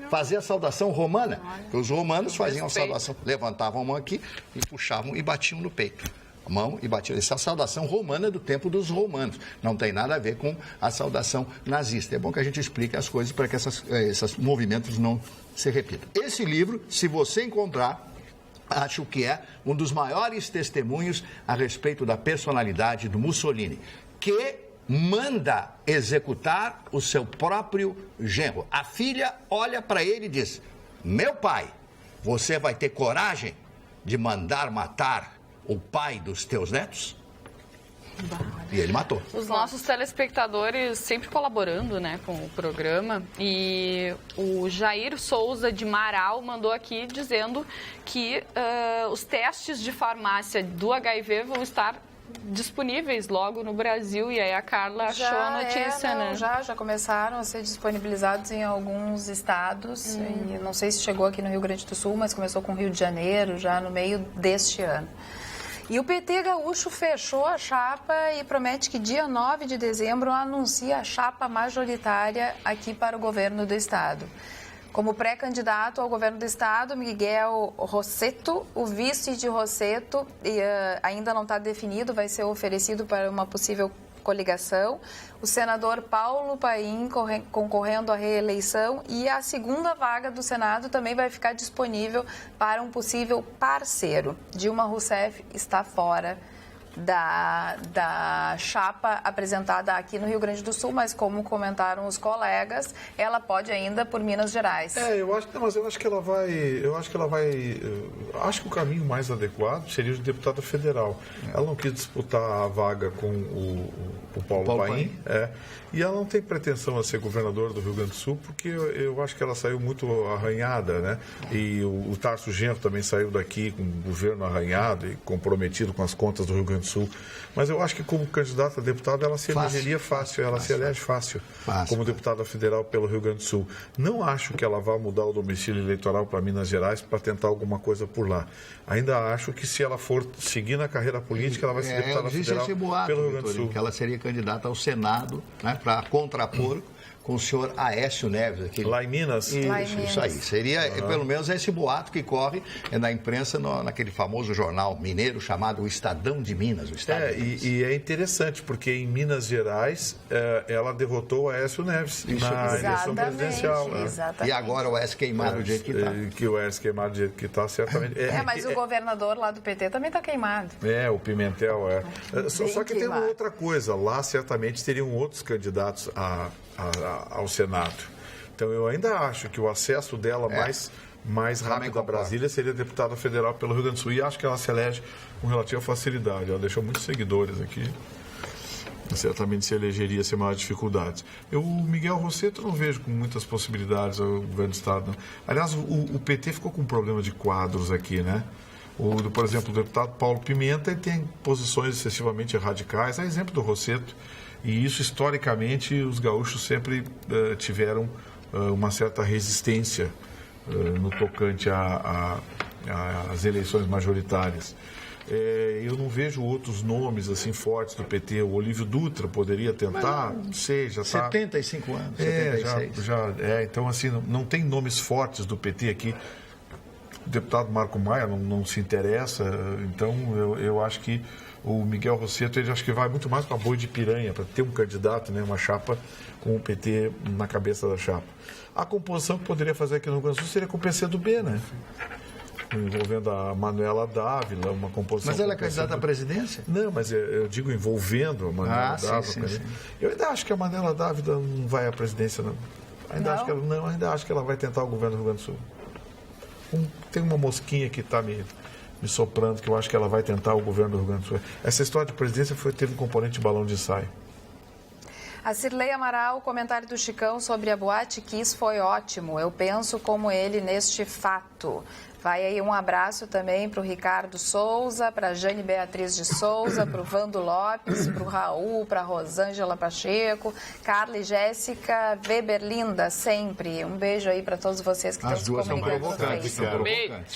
Speaker 6: Fazer a saudação romana. Os romanos faziam a saudação, levantavam a mão aqui e puxavam e batiam no peito. A mão e batiam. Essa saudação romana é do tempo dos romanos. Não tem nada a ver com a saudação nazista. É bom que a gente explique as coisas para que esses movimentos não se repitam. Esse livro, se você encontrar, acho que é um dos maiores testemunhos a respeito da personalidade do Mussolini, que manda executar o seu próprio genro. A filha olha para ele e diz: meu pai, você vai ter coragem de mandar matar o pai dos teus netos? E ele matou.
Speaker 5: Os nossos telespectadores sempre colaborando, né, com o programa. E o Jair Souza de Marau mandou aqui dizendo que os testes de farmácia do HIV vão estar disponíveis logo no Brasil. E aí a Carla achou a notícia, né?
Speaker 2: Já começaram a ser disponibilizados em alguns estados. E não sei se chegou aqui no Rio Grande do Sul, mas começou com o Rio de Janeiro já no meio deste ano. E o PT gaúcho fechou a chapa e promete que dia 9 de dezembro anuncia a chapa majoritária aqui para o governo do estado. Como pré-candidato ao governo do estado, Miguel Rossetto, o vice de Rossetto ainda não está definido, vai ser oferecido para uma possível coligação. O senador Paulo Paim concorrendo à reeleição e a segunda vaga do Senado também vai ficar disponível para um possível parceiro. Dilma Rousseff está fora da chapa apresentada aqui no Rio Grande do Sul, mas como comentaram os colegas, ela pode ainda por Minas Gerais.
Speaker 4: Acho que o caminho mais adequado seria o de deputada federal. Ela não quis disputar a vaga com o Paulo Paim. E ela não tem pretensão a ser governadora do Rio Grande do Sul, porque eu acho que ela saiu muito arranhada, né? E o Tarso Genro também saiu daqui com o governo arranhado e comprometido com as contas do Rio Grande do Sul. Mas eu acho que como candidata a deputada ela se elegeria fácil, ela se elege fácil como deputada federal pelo Rio Grande do Sul. Não acho que ela vá mudar o domicílio eleitoral para Minas Gerais para tentar alguma coisa por lá. Ainda acho que se ela for seguir na carreira política, ela vai ser deputada federal pelo Rio Grande do Sul.
Speaker 6: Que ela seria candidata ao Senado, né, para contrapor com o senhor Aécio Neves.
Speaker 4: Lá em Minas?
Speaker 6: Isso aí. Seria, pelo menos, esse boato que corre na imprensa, naquele famoso jornal mineiro chamado O Estadão de Minas.
Speaker 4: E é interessante, porque em Minas Gerais, ela derrotou o Aécio Neves na eleição presidencial.
Speaker 6: E agora o Aécio queimado do jeito que está.
Speaker 4: Que o Aécio queimado do jeito que está, certamente.
Speaker 2: Mas o governador lá do PT também está queimado.
Speaker 4: O Pimentel, Só que tem uma outra coisa. Lá, certamente, teriam outros candidatos ao Senado. Então, eu ainda acho que o acesso dela mais rápido a Brasília seria deputada federal pelo Rio Grande do Sul. E acho que ela se elege com relativa facilidade. Ela deixou muitos seguidores aqui. Certamente se elegeria sem maiores dificuldades. O Miguel Rosseto não vejo com muitas possibilidades ao governo do Estado. Não. Aliás, o PT ficou com um problema de quadros aqui, né? Por exemplo, o deputado Paulo Pimenta tem posições excessivamente radicais, a exemplo do Rosseto. E isso, historicamente, os gaúchos sempre tiveram uma certa resistência no tocante às eleições majoritárias. Eu não vejo outros nomes assim fortes do PT. O Olívio Dutra poderia tentar, já está...
Speaker 6: 75 anos, 76.
Speaker 4: Então, assim, não tem nomes fortes do PT aqui. O deputado Marco Maia não se interessa, então eu acho que o Miguel Rosseto, ele acho que vai muito mais para boi de piranha, para ter um candidato, né, uma chapa com o PT na cabeça da chapa. A composição que poderia fazer aqui no Rio Grande do Sul seria com o PCdoB, né? Envolvendo a Manuela Dávila, uma composição...
Speaker 6: Mas ela é candidata à presidência?
Speaker 4: Não, mas eu digo envolvendo a Manuela Dávila. Sim. Eu ainda acho que a Manuela Dávila não vai à presidência, não. Ainda acho que ela vai tentar o governo do Rio Grande do Sul. Tem uma mosquinha que está me soprando, que eu acho que ela vai tentar o governo do Rio Grande do Sul. Essa história de presidência teve um componente de balão de ensaio.
Speaker 2: A Cirlei Amaral, o comentário do Chicão sobre a Boate Kiss foi ótimo. Eu penso como ele neste fato. Vai aí um abraço também para o Ricardo Souza, para a Jane Beatriz de Souza, para o Vando Lopes, para o Raul, para a Rosângela Pacheco, Carla e Jéssica Weberlinda, sempre. Um beijo aí para todos vocês que estão se comunicando com vocês.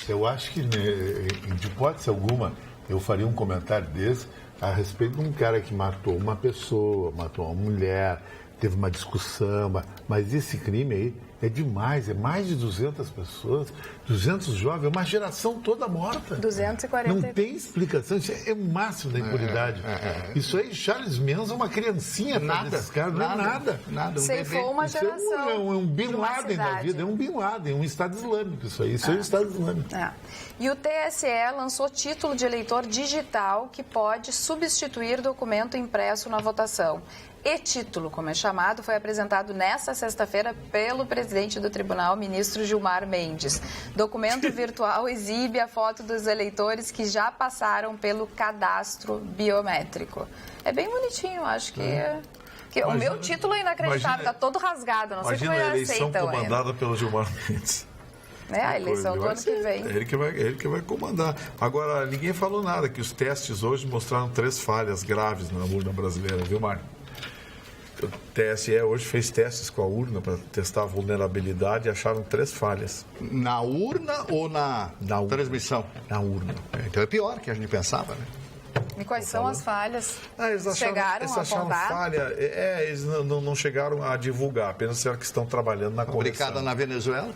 Speaker 3: Eu acho que, de hipótese alguma, eu faria um comentário desse a respeito de um cara que matou uma pessoa, matou uma mulher, teve uma discussão, mas esse crime aí é demais, é mais de 200 pessoas, 200 jovens, uma geração toda morta.
Speaker 2: 240.
Speaker 3: Não tem explicação, isso é o máximo da impunidade. Isso aí, Charles Manson, uma criancinha atrás desses caras, não é nada.
Speaker 2: Ceifou uma geração.
Speaker 3: É um Bin Laden da vida, é um Bin Laden, um Estado Islâmico isso aí, é um Estado Islâmico.
Speaker 2: E o TSE lançou título de eleitor digital que pode substituir documento impresso na votação. E-título, como é chamado, foi apresentado nesta sexta-feira pelo presidente do tribunal, ministro Gilmar Mendes. Documento virtual exibe a foto dos eleitores que já passaram pelo cadastro biométrico. É bem bonitinho, acho que... o meu título é inacreditável, está todo rasgado, não sei como ele aceita.
Speaker 4: Imagina a eleição comandada pelo Gilmar Mendes.
Speaker 2: A eleição do ano que vem.
Speaker 4: Ele que vai comandar. Agora, ninguém falou nada, que os testes hoje mostraram 3 falhas graves na urna brasileira, viu, Mário? O TSE hoje fez testes com a urna para testar a vulnerabilidade e acharam 3 falhas.
Speaker 6: Na urna ou na transmissão?
Speaker 4: Na urna.
Speaker 6: Então é pior que a gente pensava, né?
Speaker 2: E quais são as falhas?
Speaker 4: Eles acharam falha. Eles não chegaram a divulgar, apenas disseram que estão trabalhando na correção.
Speaker 6: Fabricada na Venezuela?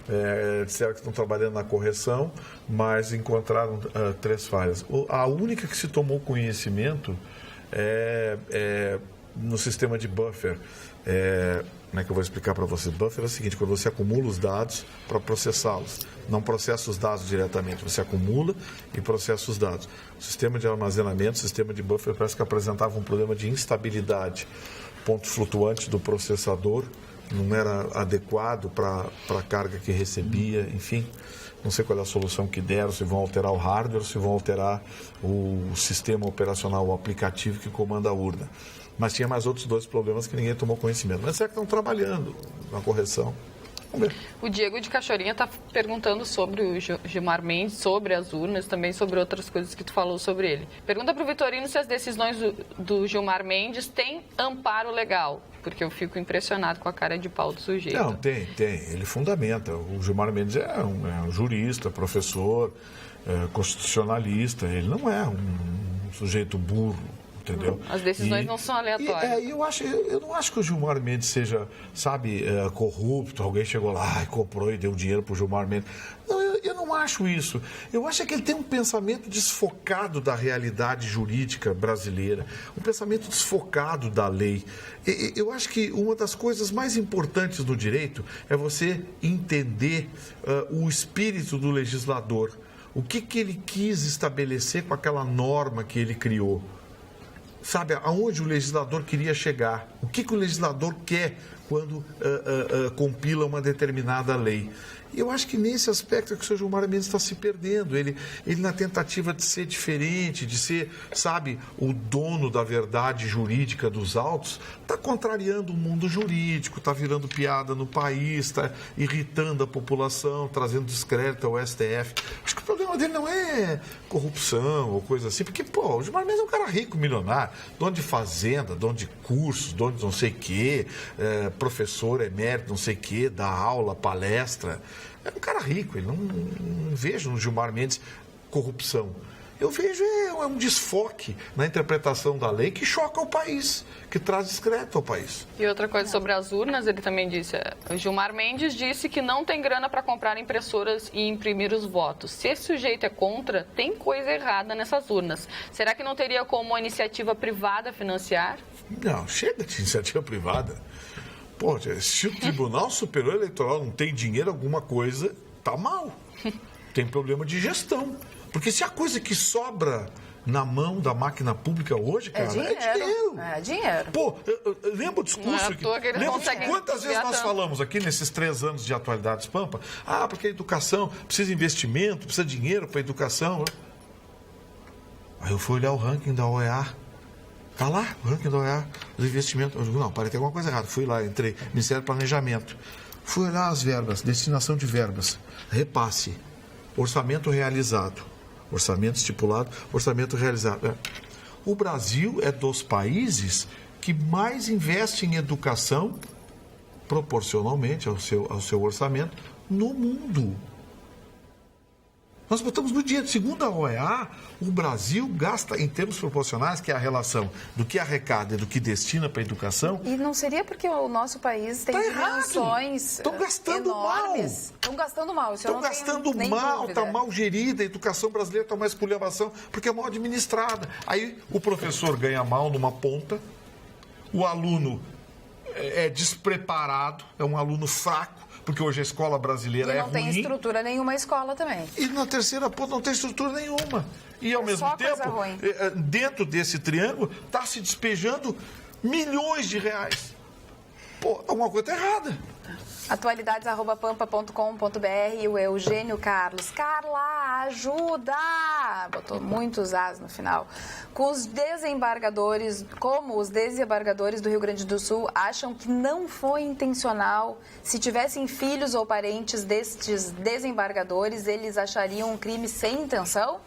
Speaker 4: Disseram que estão trabalhando na correção, mas encontraram 3 falhas. A única que se tomou conhecimento é no sistema de buffer, Como é que eu vou explicar para você? Buffer é o seguinte, quando você acumula os dados para processá-los, não processa os dados diretamente, você acumula e processa os dados. O sistema de armazenamento, o sistema de buffer parece que apresentava um problema de instabilidade. Pontos flutuantes do processador não era adequado para a carga que recebia, enfim. Não sei qual é a solução que deram, se vão alterar o hardware, se vão alterar o sistema operacional, o aplicativo que comanda a urna. Mas tinha mais outros 2 problemas que ninguém tomou conhecimento. Mas será que estão trabalhando na correção? Vamos ver.
Speaker 5: O Diego de Cachoeirinha está perguntando sobre o Gilmar Mendes, sobre as urnas, também sobre outras coisas que tu falou sobre ele. Pergunta para o Vitorino se as decisões do Gilmar Mendes têm amparo legal, porque eu fico impressionado com a cara de pau do sujeito.
Speaker 4: Não, tem. Ele fundamenta. O Gilmar Mendes é um jurista, professor, constitucionalista. Ele não é um sujeito burro. Entendeu?
Speaker 5: As decisões não são aleatórias.
Speaker 4: Eu não acho que o Gilmar Mendes seja, corrupto. Alguém chegou lá e comprou e deu dinheiro para o Gilmar Mendes. Não, eu não acho isso. Eu acho que ele tem um pensamento desfocado da realidade jurídica brasileira, um pensamento desfocado da lei. Eu acho que uma das coisas mais importantes do direito é você entender o espírito do legislador. O que ele quis estabelecer com aquela norma que ele criou. Sabe, aonde o legislador queria chegar? O que o legislador quer quando compila uma determinada lei? E eu acho que nesse aspecto é que o senhor Gilmar Mendes está se perdendo. Ele na tentativa de ser diferente, de ser, o dono da verdade jurídica dos autos, está contrariando o mundo jurídico, está virando piada no país, está irritando a população, trazendo descrédito ao STF. Acho que o problema dele não é corrupção ou coisa assim, porque, o Gilmar Mendes é um cara rico, milionário, dono de fazenda, dono de cursos, dono de não sei o quê, professor emérito, não sei o quê, dá aula, palestra. É um cara rico, ele não vejo no Gilmar Mendes corrupção. Eu vejo um desfoque na interpretação da lei que choca o país, que traz descrédito ao país.
Speaker 5: E outra coisa sobre as urnas, ele também disse, o Gilmar Mendes disse que não tem grana para comprar impressoras e imprimir os votos. Se esse sujeito é contra, tem coisa errada nessas urnas. Será que não teria como a iniciativa privada financiar?
Speaker 4: Não, chega de iniciativa privada. Se o Tribunal Superior Eleitoral não tem dinheiro, alguma coisa tá mal. Tem problema de gestão. Porque se a coisa que sobra na mão da máquina pública hoje, cara, é dinheiro. Lembra o discurso? Quantas vezes nós falamos aqui nesses 3 anos de Atualidades Pampa? Porque a educação precisa de investimento, precisa de dinheiro para a educação. Aí eu fui olhar o ranking da OEA. Está lá, o ranking da OEA, os investimentos. Eu digo, não, parece que tem alguma coisa errada. Fui lá, entrei, Ministério do Planejamento. Fui olhar as verbas, destinação de verbas, repasse, orçamento realizado, orçamento estipulado, orçamento realizado. O Brasil é dos países que mais investe em educação, proporcionalmente ao seu orçamento, no mundo. Nós botamos no dinheiro. Segundo a OEA, o Brasil gasta, em termos proporcionais, que é a relação do que arrecada e do que destina para a educação.
Speaker 2: E não seria porque o nosso país tem dimensões
Speaker 4: Estão gastando
Speaker 2: enormes. Estão gastando mal.
Speaker 4: Estão gastando mal, está mal gerida. A educação brasileira está uma esculhambação porque é mal administrada. Aí o professor ganha mal numa ponta, o aluno é despreparado, é um aluno fraco, porque hoje a escola brasileira é ruim.
Speaker 2: E não tem estrutura nenhuma a escola também.
Speaker 4: E na terceira ponta não tem estrutura nenhuma. E ao mesmo tempo, dentro desse triângulo, está se despejando milhões de reais. Alguma coisa está errada.
Speaker 2: Atualidades@pampa.com.br e o Eugênio Carlos. Carla, ajuda! Botou muitos as no final. Como os desembargadores do Rio Grande do Sul acham que não foi intencional, se tivessem filhos ou parentes destes desembargadores, eles achariam um crime sem intenção?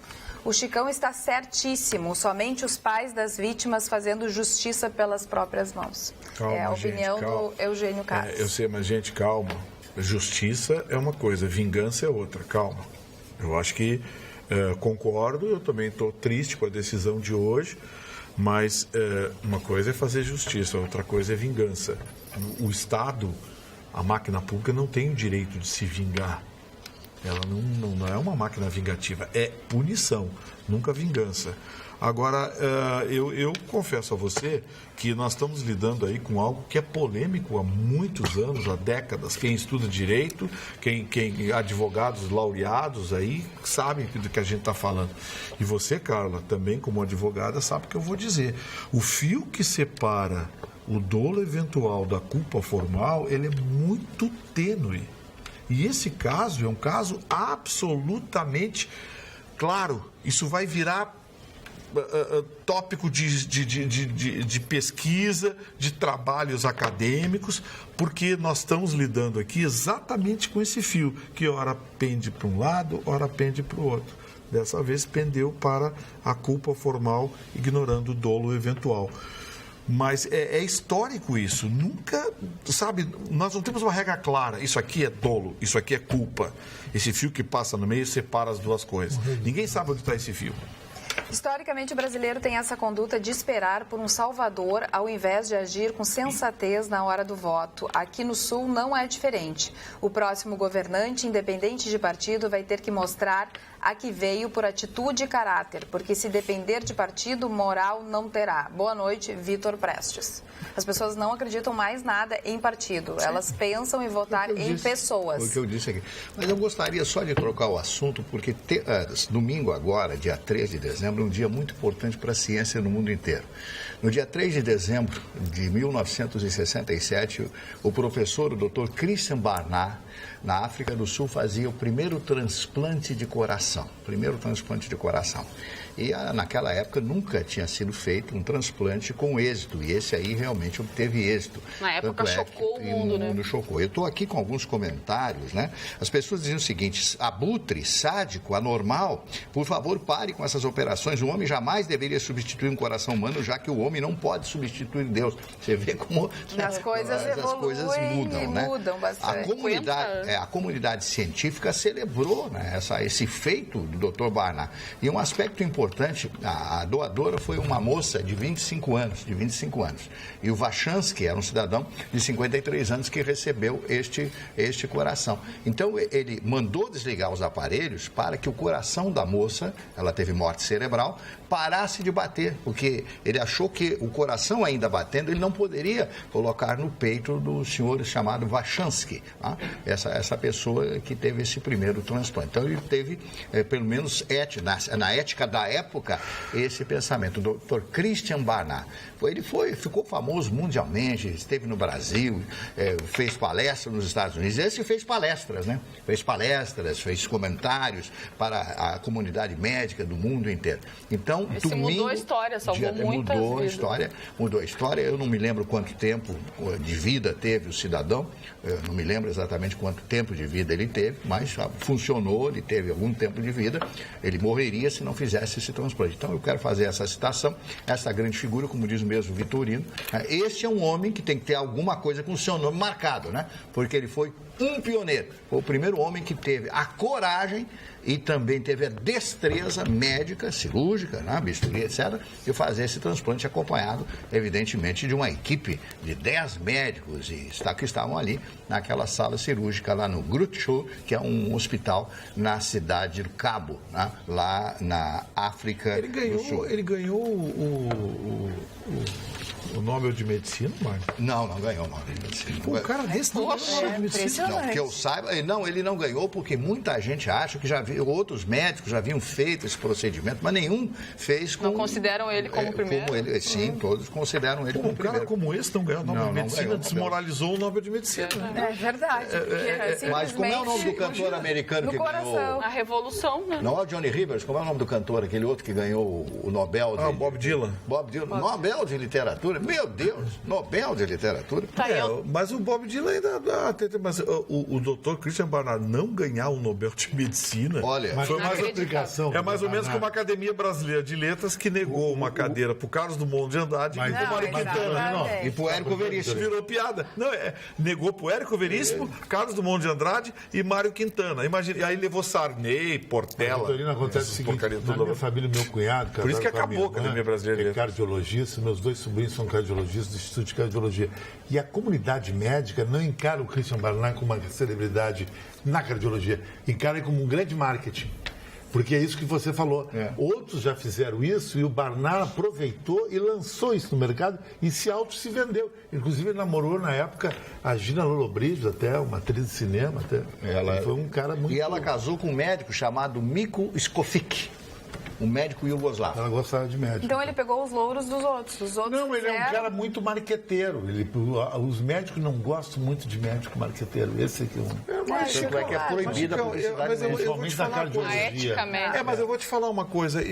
Speaker 2: O Chicão está certíssimo, somente os pais das vítimas fazendo justiça pelas próprias mãos.
Speaker 4: Calma,
Speaker 2: é a opinião do Eugênio Carlos.
Speaker 4: Eu sei, mas gente, calma. Justiça é uma coisa, vingança é outra, calma. Eu acho que concordo, eu também estou triste com a decisão de hoje, mas uma coisa é fazer justiça, outra coisa é vingança. O Estado, a máquina pública não tem o direito de se vingar. Ela não é uma máquina vingativa, é punição, nunca vingança. Agora, eu confesso a você que nós estamos lidando aí com algo que é polêmico há muitos anos, há décadas. Quem estuda direito, quem advogados laureados aí, sabem do que a gente está falando. E você, Carla, também como advogada, sabe o que eu vou dizer. O fio que separa o dolo eventual da culpa formal, ele é muito tênue. E esse caso é um caso absolutamente claro. Isso vai virar tópico de pesquisa, de trabalhos acadêmicos, porque nós estamos lidando aqui exatamente com esse fio, que ora pende para um lado, ora pende para o outro. Dessa vez pendeu para a culpa formal, ignorando o dolo eventual. Mas é histórico isso. Nunca, sabe, nós não temos uma regra clara. Isso aqui é dolo, isso aqui é culpa. Esse fio que passa no meio separa as duas coisas. Ninguém sabe onde está esse fio.
Speaker 2: Historicamente, o brasileiro tem essa conduta de esperar por um salvador ao invés de agir com sensatez na hora do voto. Aqui no Sul não é diferente. O próximo governante, independente de partido, vai ter que mostrar a que veio por atitude e caráter, porque se depender de partido, moral não terá. Boa noite, Vitor Prestes. As pessoas não acreditam mais nada em partido. Elas pensam em votar em pessoas.
Speaker 6: Foi o que eu disse aqui. Mas eu gostaria só de trocar o assunto, porque domingo agora, dia 3 de dezembro, é um dia muito importante para a ciência no mundo inteiro. No dia 3 de dezembro de 1967, o professor, o Dr. Christian Barnard, na África do Sul, fazia o primeiro transplante de coração. E naquela época nunca tinha sido feito um transplante com êxito. E esse aí realmente obteve êxito.
Speaker 5: Na época chocou o mundo, né?
Speaker 6: O mundo chocou. Eu estou aqui com alguns comentários, né? As pessoas diziam o seguinte: abutre, sádico, anormal, por favor pare com essas operações. O homem jamais deveria substituir um coração humano, já que o homem não pode substituir Deus. Você vê como
Speaker 2: as coisas
Speaker 6: mudam,
Speaker 2: e
Speaker 6: né?
Speaker 2: mudam bastante.
Speaker 6: A comunidade científica celebrou, né, esse feito do Dr. Barnard. E um aspecto importante, a doadora foi uma moça de 25 anos. E o Vachansky era um cidadão de 53 anos que recebeu este coração. Então, ele mandou desligar os aparelhos para que o coração da moça, ela teve morte cerebral, parasse de bater, porque ele achou que o coração ainda batendo, ele não poderia colocar no peito do senhor chamado Vachansky, tá? Essa pessoa que teve esse primeiro transplante. Então, ele teve, pelo menos na ética da época, esse pensamento. O Dr. Christian Barnard, ficou famoso mundialmente, esteve no Brasil, fez palestras nos Estados Unidos. Esse fez palestras, né? Fez comentários para a comunidade médica do mundo inteiro. Então,
Speaker 5: esse mudou a história, salvou muitas vidas.
Speaker 6: Mudou a história. Eu não me lembro quanto tempo de vida teve o cidadão, eu não me lembro exatamente quanto tempo de vida ele teve, mas funcionou, ele teve algum tempo de vida, ele morreria se não fizesse esse transplante. Então, eu quero fazer essa citação, essa grande figura, como diz o mesmo Vitorino, este é um homem que tem que ter alguma coisa com o seu nome marcado, né? Porque ele foi um pioneiro, foi o primeiro homem que teve a coragem e também teve a destreza médica, cirúrgica, né, bisturi, etc., de fazer esse transplante acompanhado, evidentemente, de uma equipe de 10 médicos que estavam ali naquela sala cirúrgica lá no Groote Schuur, que é um hospital na cidade do Cabo, né, lá na África do Sul.
Speaker 4: Ele ganhou o Nobel de Medicina, Marcos?
Speaker 6: Não ganhou o Nobel de Medicina.
Speaker 4: Um cara desse não ganhou o Nobel de Medicina.
Speaker 6: Não, que eu saiba, ele não ganhou porque muita gente acha que outros médicos já haviam feito esse procedimento, mas nenhum fez com...
Speaker 5: Não consideram ele como primeiro?
Speaker 6: Sim, todos consideram ele como primeiro.
Speaker 4: Um cara como esse não ganhou o Nobel de Medicina, desmoralizou o Nobel de Medicina.
Speaker 2: É verdade.
Speaker 6: Mas como é o nome do cantor americano que ganhou?
Speaker 5: A Revolução, né?
Speaker 6: Não é o Johnny Rivers, como é o nome do cantor, aquele outro que ganhou o Nobel de...
Speaker 4: Bob Dylan.
Speaker 6: Nobel de Literatura. Meu Deus, Nobel de Literatura.
Speaker 4: Mas o Bob Dylan ainda dá. Mas o Dr. Christian Barnard não ganhar o Nobel de Medicina medicina.
Speaker 6: Olha,
Speaker 3: Mas
Speaker 4: foi mais
Speaker 3: aplicação.
Speaker 4: É mais ou menos como a Academia Brasileira de Letras, que negou uma cadeira para o Carlos Drummond de Andrade e para o Mário Quintana.
Speaker 6: e pro Érico Veríssimo.
Speaker 4: Virou piada. Não, negou pro Érico Veríssimo, Carlos Drummond de Andrade e Mário Quintana. Imagina, e aí levou Sarney, Portela.
Speaker 3: Vitorino, acontece o seguinte, na minha família, meu cunhado,
Speaker 4: Por isso que acabou a Academia Brasileira.
Speaker 3: É cardiologista, meus 2 sobrinhos são cardiologistas do Instituto de Cardiologia. E a comunidade médica não encara o Christian Barnard como uma celebridade na cardiologia, encara como um grande marketing. Porque é isso que você falou. Outros já fizeram isso e o Barnard aproveitou e lançou isso no mercado e se vendeu. Inclusive, ele namorou na época a Gina Lollobrigida, até uma atriz de cinema. Ela foi um cara muito...
Speaker 6: E ela casou com um médico chamado Miko Skofic, um médico iugoslavo.
Speaker 3: Ela gostava de médico.
Speaker 2: Então ele pegou os louros dos outros. Os outros
Speaker 3: Não, ele é um
Speaker 2: fizeram...
Speaker 3: cara muito marqueteiro. Os médicos não gostam muito de médico marqueteiro. Esse aqui é um...
Speaker 6: Tanto é que é proibida a publicidade
Speaker 4: mas eu
Speaker 6: médica.
Speaker 4: vou te falar uma coisa.
Speaker 5: A ética médica.
Speaker 4: Mas eu vou te falar uma coisa.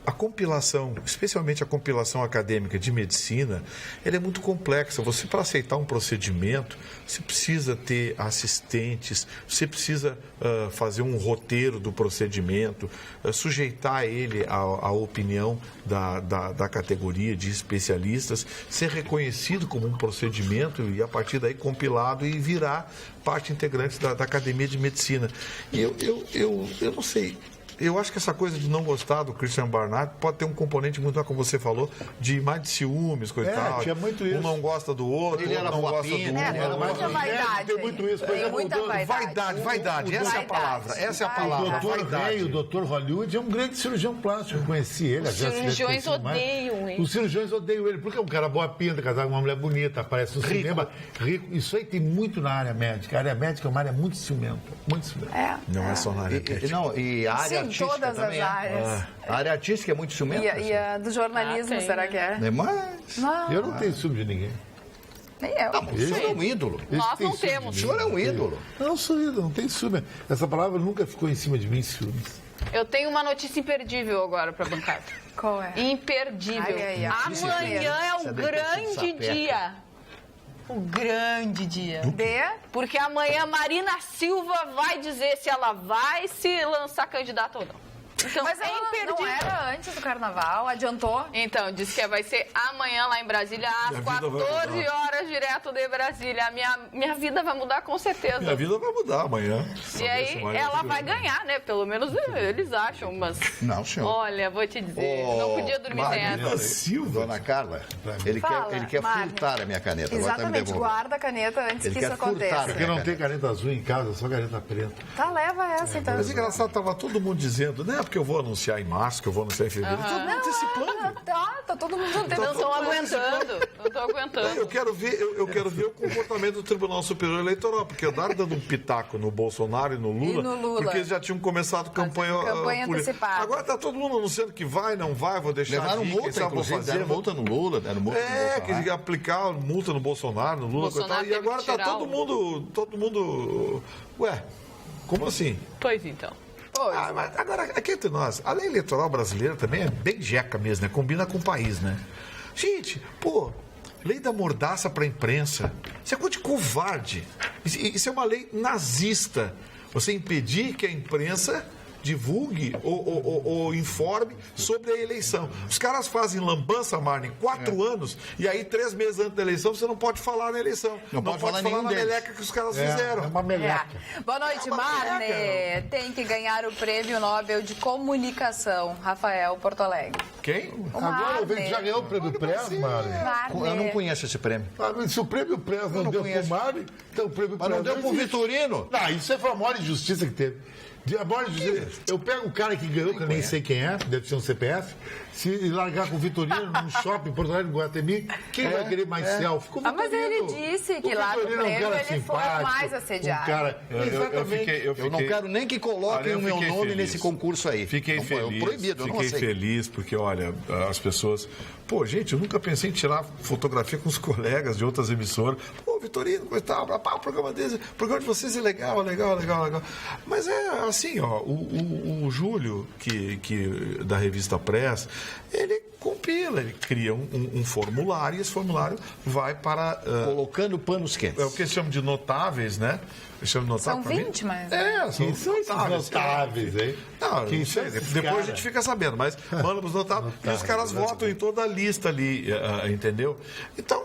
Speaker 4: A compilação, especialmente a compilação acadêmica de medicina, ela é muito complexa. Você, para aceitar um procedimento, você precisa ter assistentes, você precisa fazer um roteiro do procedimento, sujeitar ele à opinião da categoria de especialistas, ser reconhecido como um procedimento e, a partir daí, compilado e virar parte integrante da Academia de Medicina. E eu não sei... Eu acho que essa coisa de não gostar do Christian Barnard pode ter um componente muito, como você falou, de mais de ciúmes, coisa e tal.
Speaker 3: Tinha muito isso.
Speaker 4: Um não gosta do outro,
Speaker 6: Ele
Speaker 4: outro
Speaker 6: era
Speaker 4: não gosta
Speaker 6: guapinho,
Speaker 4: do
Speaker 6: né?
Speaker 4: outro.
Speaker 2: Era muita vaidade.
Speaker 3: Tem muito isso.
Speaker 2: Tem muita vaidade.
Speaker 4: Vaidade, essa é a palavra. Essa é a palavra, vaidade.
Speaker 3: O doutor Hollywood é um grande cirurgião plástico. Eu conheci ele.
Speaker 5: Os cirurgiões odeiam ele.
Speaker 3: Os cirurgiões odeiam ele, porque é um cara boa pinta, casado com uma mulher bonita, aparece no cinema, rico. Isso aí tem muito na área médica. A área médica é uma área muito ciumenta. Muito ciumenta.
Speaker 4: Não é só na área médica.
Speaker 6: E a área
Speaker 2: Sim,
Speaker 6: artística
Speaker 2: todas
Speaker 6: também
Speaker 2: as áreas.
Speaker 6: A área artística é muito ciumenta.
Speaker 2: E a do jornalismo, será que é?
Speaker 6: Mas...
Speaker 2: Não,
Speaker 3: Eu não tenho ciúme de ninguém.
Speaker 2: nem eu.
Speaker 6: Não, mas o senhor é um ídolo.
Speaker 5: Nós
Speaker 3: Tem
Speaker 5: não
Speaker 3: ciúme
Speaker 5: temos.
Speaker 3: de
Speaker 6: O
Speaker 3: mim.
Speaker 6: senhor é um ídolo.
Speaker 3: Eu não sou ídolo, não tem ciúme. Essa palavra nunca ficou em cima de mim, ciúmes.
Speaker 5: Eu tenho uma notícia imperdível agora para bancada.
Speaker 2: Qual é?
Speaker 5: Imperdível.
Speaker 2: Ai, ai, ai.
Speaker 5: Amanhã é
Speaker 6: Você
Speaker 5: o
Speaker 6: deve ter
Speaker 5: grande
Speaker 6: sido sapeca.
Speaker 5: dia. O grande dia. Porque amanhã Marina Silva vai dizer se ela vai se lançar candidata ou não. Então,
Speaker 2: Mas
Speaker 5: é
Speaker 2: ela
Speaker 5: imperdível.
Speaker 2: não era antes do carnaval, adiantou?
Speaker 5: Então, disse que vai ser amanhã lá em Brasília, às
Speaker 4: Minha vida vai
Speaker 5: 14
Speaker 4: mudar.
Speaker 5: horas, direto de Brasília. Minha vida vai mudar com certeza.
Speaker 4: Minha vida vai mudar amanhã.
Speaker 5: E aí ela vai ganhar, né? Pelo menos eles acham, mas...
Speaker 6: Não, senhor.
Speaker 5: Olha, vou te dizer, não podia dormir sem
Speaker 6: Marina
Speaker 5: essa.
Speaker 3: Silva.
Speaker 6: Dona Carla, ele
Speaker 2: Fala,
Speaker 6: quer
Speaker 2: Marne.
Speaker 6: furtar a minha caneta. Agora tá me
Speaker 2: Exatamente,
Speaker 6: devolvendo.
Speaker 2: guarda a caneta antes
Speaker 6: Ele
Speaker 2: que
Speaker 6: quer
Speaker 2: isso
Speaker 6: furtar,
Speaker 2: aconteça.
Speaker 3: Porque não tem caneta azul em casa, só caneta preta.
Speaker 2: Tá, leva essa então.
Speaker 4: Mas engraçado, estava todo mundo dizendo, não é porque eu vou anunciar em março, que eu vou anunciar em fevereiro. Todo mundo antecipando.
Speaker 2: Tá todo mundo
Speaker 5: Não
Speaker 2: tentando.
Speaker 5: estão aguentando, não estão aguentando.
Speaker 4: Eu quero ver o comportamento do Tribunal Superior Eleitoral, porque andaram dando um pitaco no Bolsonaro e no Lula,
Speaker 2: E no Lula.
Speaker 4: porque eles já tinham começado campanha política.
Speaker 2: antecipada.
Speaker 4: Agora está todo mundo anunciando que vai, não vai, vou deixar
Speaker 6: Levaram
Speaker 4: aqui,
Speaker 6: multa,
Speaker 4: quem sabe vou
Speaker 6: inclusive.
Speaker 4: fazer.
Speaker 6: Deram multa no Lula, deram multa no Bolsonaro.
Speaker 4: Que ia aplicar multa no Bolsonaro, no Lula,
Speaker 5: Bolsonaro
Speaker 4: coisa e tal, e
Speaker 5: teve
Speaker 4: agora
Speaker 5: que
Speaker 4: está
Speaker 5: tirar
Speaker 4: todo mundo... Ué, como assim?
Speaker 5: Pois então.
Speaker 4: Mas agora, aqui entre nós, a lei eleitoral brasileira também é bem jeca mesmo, né? Combina com o país, né? Gente, lei da mordaça para a imprensa, isso é coisa de covarde. Isso é uma lei nazista. Você impedir que a imprensa divulgue ou informe sobre a eleição. Os caras fazem lambança, Marne, 4 anos, e aí 3 meses antes da eleição você não pode falar na eleição. Não pode falar
Speaker 6: nenhum
Speaker 4: na
Speaker 6: deles.
Speaker 4: meleca que os caras fizeram.
Speaker 3: É uma meleca.
Speaker 2: Boa noite,
Speaker 4: uma
Speaker 2: Marne.
Speaker 4: meleca.
Speaker 2: Tem que ganhar o Prêmio Nobel de Comunicação, Rafael Porto Alegre.
Speaker 4: Quem?
Speaker 3: Agora eu vejo que já ganhou o prêmio Press, Mari.
Speaker 6: Eu não conheço esse prêmio.
Speaker 3: Se o prêmio Press não
Speaker 6: não
Speaker 3: deu
Speaker 6: conheço.
Speaker 3: pro Mari, então o prêmio
Speaker 6: Mas
Speaker 3: Press
Speaker 6: não deu pro
Speaker 3: existe.
Speaker 6: Vitorino.
Speaker 3: Não, isso foi a maior injustiça que teve. A maior injustiça. Eu pego o cara que ganhou, que eu nem sei quem é, deve ser um CPF, se largar com o Vitorino num shopping em Porto Alegre, no Guatemi, quem vai querer mais selfie? Com o
Speaker 2: Mas ele
Speaker 3: Vitorino.
Speaker 2: disse que
Speaker 3: O
Speaker 2: lá no
Speaker 3: Vitorino é um
Speaker 2: prêmio
Speaker 3: cara
Speaker 2: ele foi
Speaker 3: simpático,
Speaker 2: mais assediado.
Speaker 3: Um cara... Exatamente.
Speaker 6: Eu não quero nem que coloquem o meu nome nesse concurso aí.
Speaker 4: Fiquei
Speaker 6: Não,
Speaker 4: feliz.
Speaker 6: É proibido, eu não
Speaker 4: Fiquei
Speaker 6: aceito.
Speaker 4: feliz porque, olha, as pessoas... gente, eu nunca pensei em tirar fotografia com os colegas de outras emissoras. Vitorino, coitado, o programa de vocês é legal. Mas é assim, o Júlio, que da revista Press, ele compila, ele cria um formulário e esse formulário vai para...
Speaker 6: Colocando panos quentes.
Speaker 4: É o que eles chamam de notáveis, né?
Speaker 2: São 20, mas...
Speaker 4: São
Speaker 3: São esses notáveis, hein?
Speaker 4: Não,
Speaker 3: Quem
Speaker 4: não sei,
Speaker 3: são esses
Speaker 4: depois
Speaker 3: cara?
Speaker 4: a gente fica sabendo, mas manda para os notáveis e os caras votam em toda a lista ali, entendeu? Então,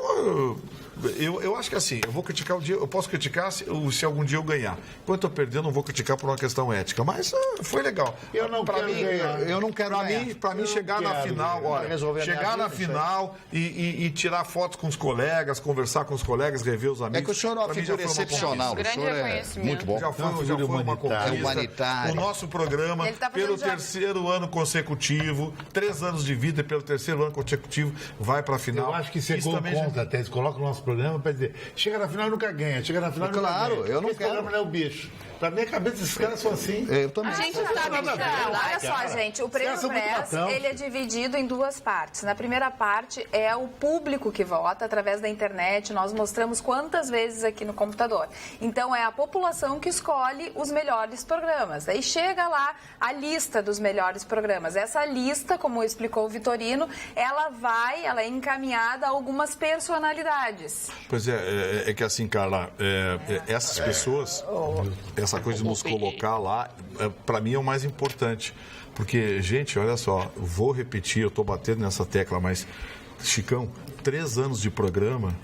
Speaker 4: eu acho que assim, eu vou criticar o dia, eu posso criticar se algum dia eu ganhar. Quando eu estou perdendo, não vou criticar por uma questão ética, mas foi legal.
Speaker 3: Eu não quero ganhar.
Speaker 6: Eu não quero ganhar.
Speaker 4: Para mim chegar na final, olha,
Speaker 6: resolver a minha
Speaker 4: chegar na
Speaker 6: vida, isso
Speaker 4: final e tirar fotos com os colegas, conversar com os colegas, rever os amigos.
Speaker 6: É que o senhor é uma
Speaker 4: pra mim já
Speaker 6: figura
Speaker 4: foi uma
Speaker 6: excepcional. O
Speaker 5: Grande
Speaker 6: senhor é
Speaker 5: reconhecimento.
Speaker 6: muito bom.
Speaker 4: Já foi uma conquista.
Speaker 6: Humanitário.
Speaker 4: O nosso programa,
Speaker 2: Ele tá fazendo
Speaker 4: pelo
Speaker 2: já-
Speaker 4: terceiro ano consecutivo, 3 anos de vida, e pelo terceiro ano consecutivo, vai para a final.
Speaker 3: Eu acho que você
Speaker 4: Isso também já-
Speaker 3: conta até, eles colocam o nosso programa para dizer, chega na final e nunca ganha, chega na final e nunca
Speaker 6: Claro,
Speaker 3: ganha.
Speaker 6: eu não
Speaker 3: Esse
Speaker 6: quero.
Speaker 3: programa não é o bicho. Pra minha cabeça, esses caras são assim.
Speaker 6: Eu também.
Speaker 2: A gente sabe que
Speaker 3: nada a ver,
Speaker 2: não. Olha só,
Speaker 3: cara.
Speaker 2: gente, o Prêmio
Speaker 3: Essa é muito
Speaker 2: Press,
Speaker 3: latão.
Speaker 2: ele é dividido em 2 partes. Na primeira parte é o público que vota através da internet. Nós mostramos quantas vezes aqui no computador. Então, é a população que escolhe os melhores programas. Aí chega lá a lista dos melhores programas. Essa lista, como explicou o Vitorino, ela é encaminhada a algumas personalidades.
Speaker 4: Pois é que assim, Carla, essas pessoas, essa coisa de nos colocar lá, para mim é o mais importante. Porque, gente, olha só, vou repetir, eu estou batendo nessa tecla, mas, Chicão, 3 anos de programa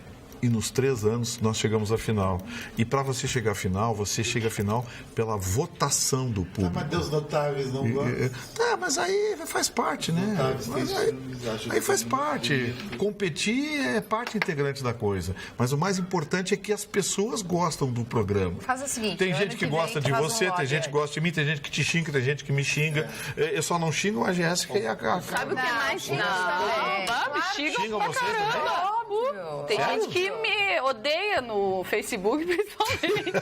Speaker 4: e nos 3 anos nós chegamos à final. E para você chegar à final, você chega à final pela votação do
Speaker 3: Ah,
Speaker 4: público.
Speaker 3: mas Deus notáveis não gostam.
Speaker 4: Tá, mas aí faz parte, né?
Speaker 3: Notáveis,
Speaker 4: Mas
Speaker 3: tem
Speaker 4: aí,
Speaker 3: ciúmes, acho
Speaker 4: aí
Speaker 3: que
Speaker 4: faz
Speaker 3: todo
Speaker 4: parte. Competir é parte integrante da coisa. Mas o mais importante é que as pessoas gostam do programa.
Speaker 2: Faz o seguinte,
Speaker 4: tem
Speaker 2: ano
Speaker 4: gente que
Speaker 2: que
Speaker 4: gosta
Speaker 2: vem
Speaker 4: de
Speaker 2: faz um
Speaker 4: você, tem
Speaker 2: lobby
Speaker 4: gente que
Speaker 2: aí.
Speaker 4: gosta de mim, tem gente que te xinga, tem gente que me xinga. Eu só não xingo a Jéssica e a Carla.
Speaker 5: Sabe o que é mais
Speaker 2: xinga
Speaker 5: Não,
Speaker 2: também.
Speaker 5: me xingam
Speaker 4: Xingam
Speaker 5: pra
Speaker 4: vocês também?
Speaker 5: caramba. Tem
Speaker 4: Sério?
Speaker 5: gente que me odeia no Facebook, principalmente.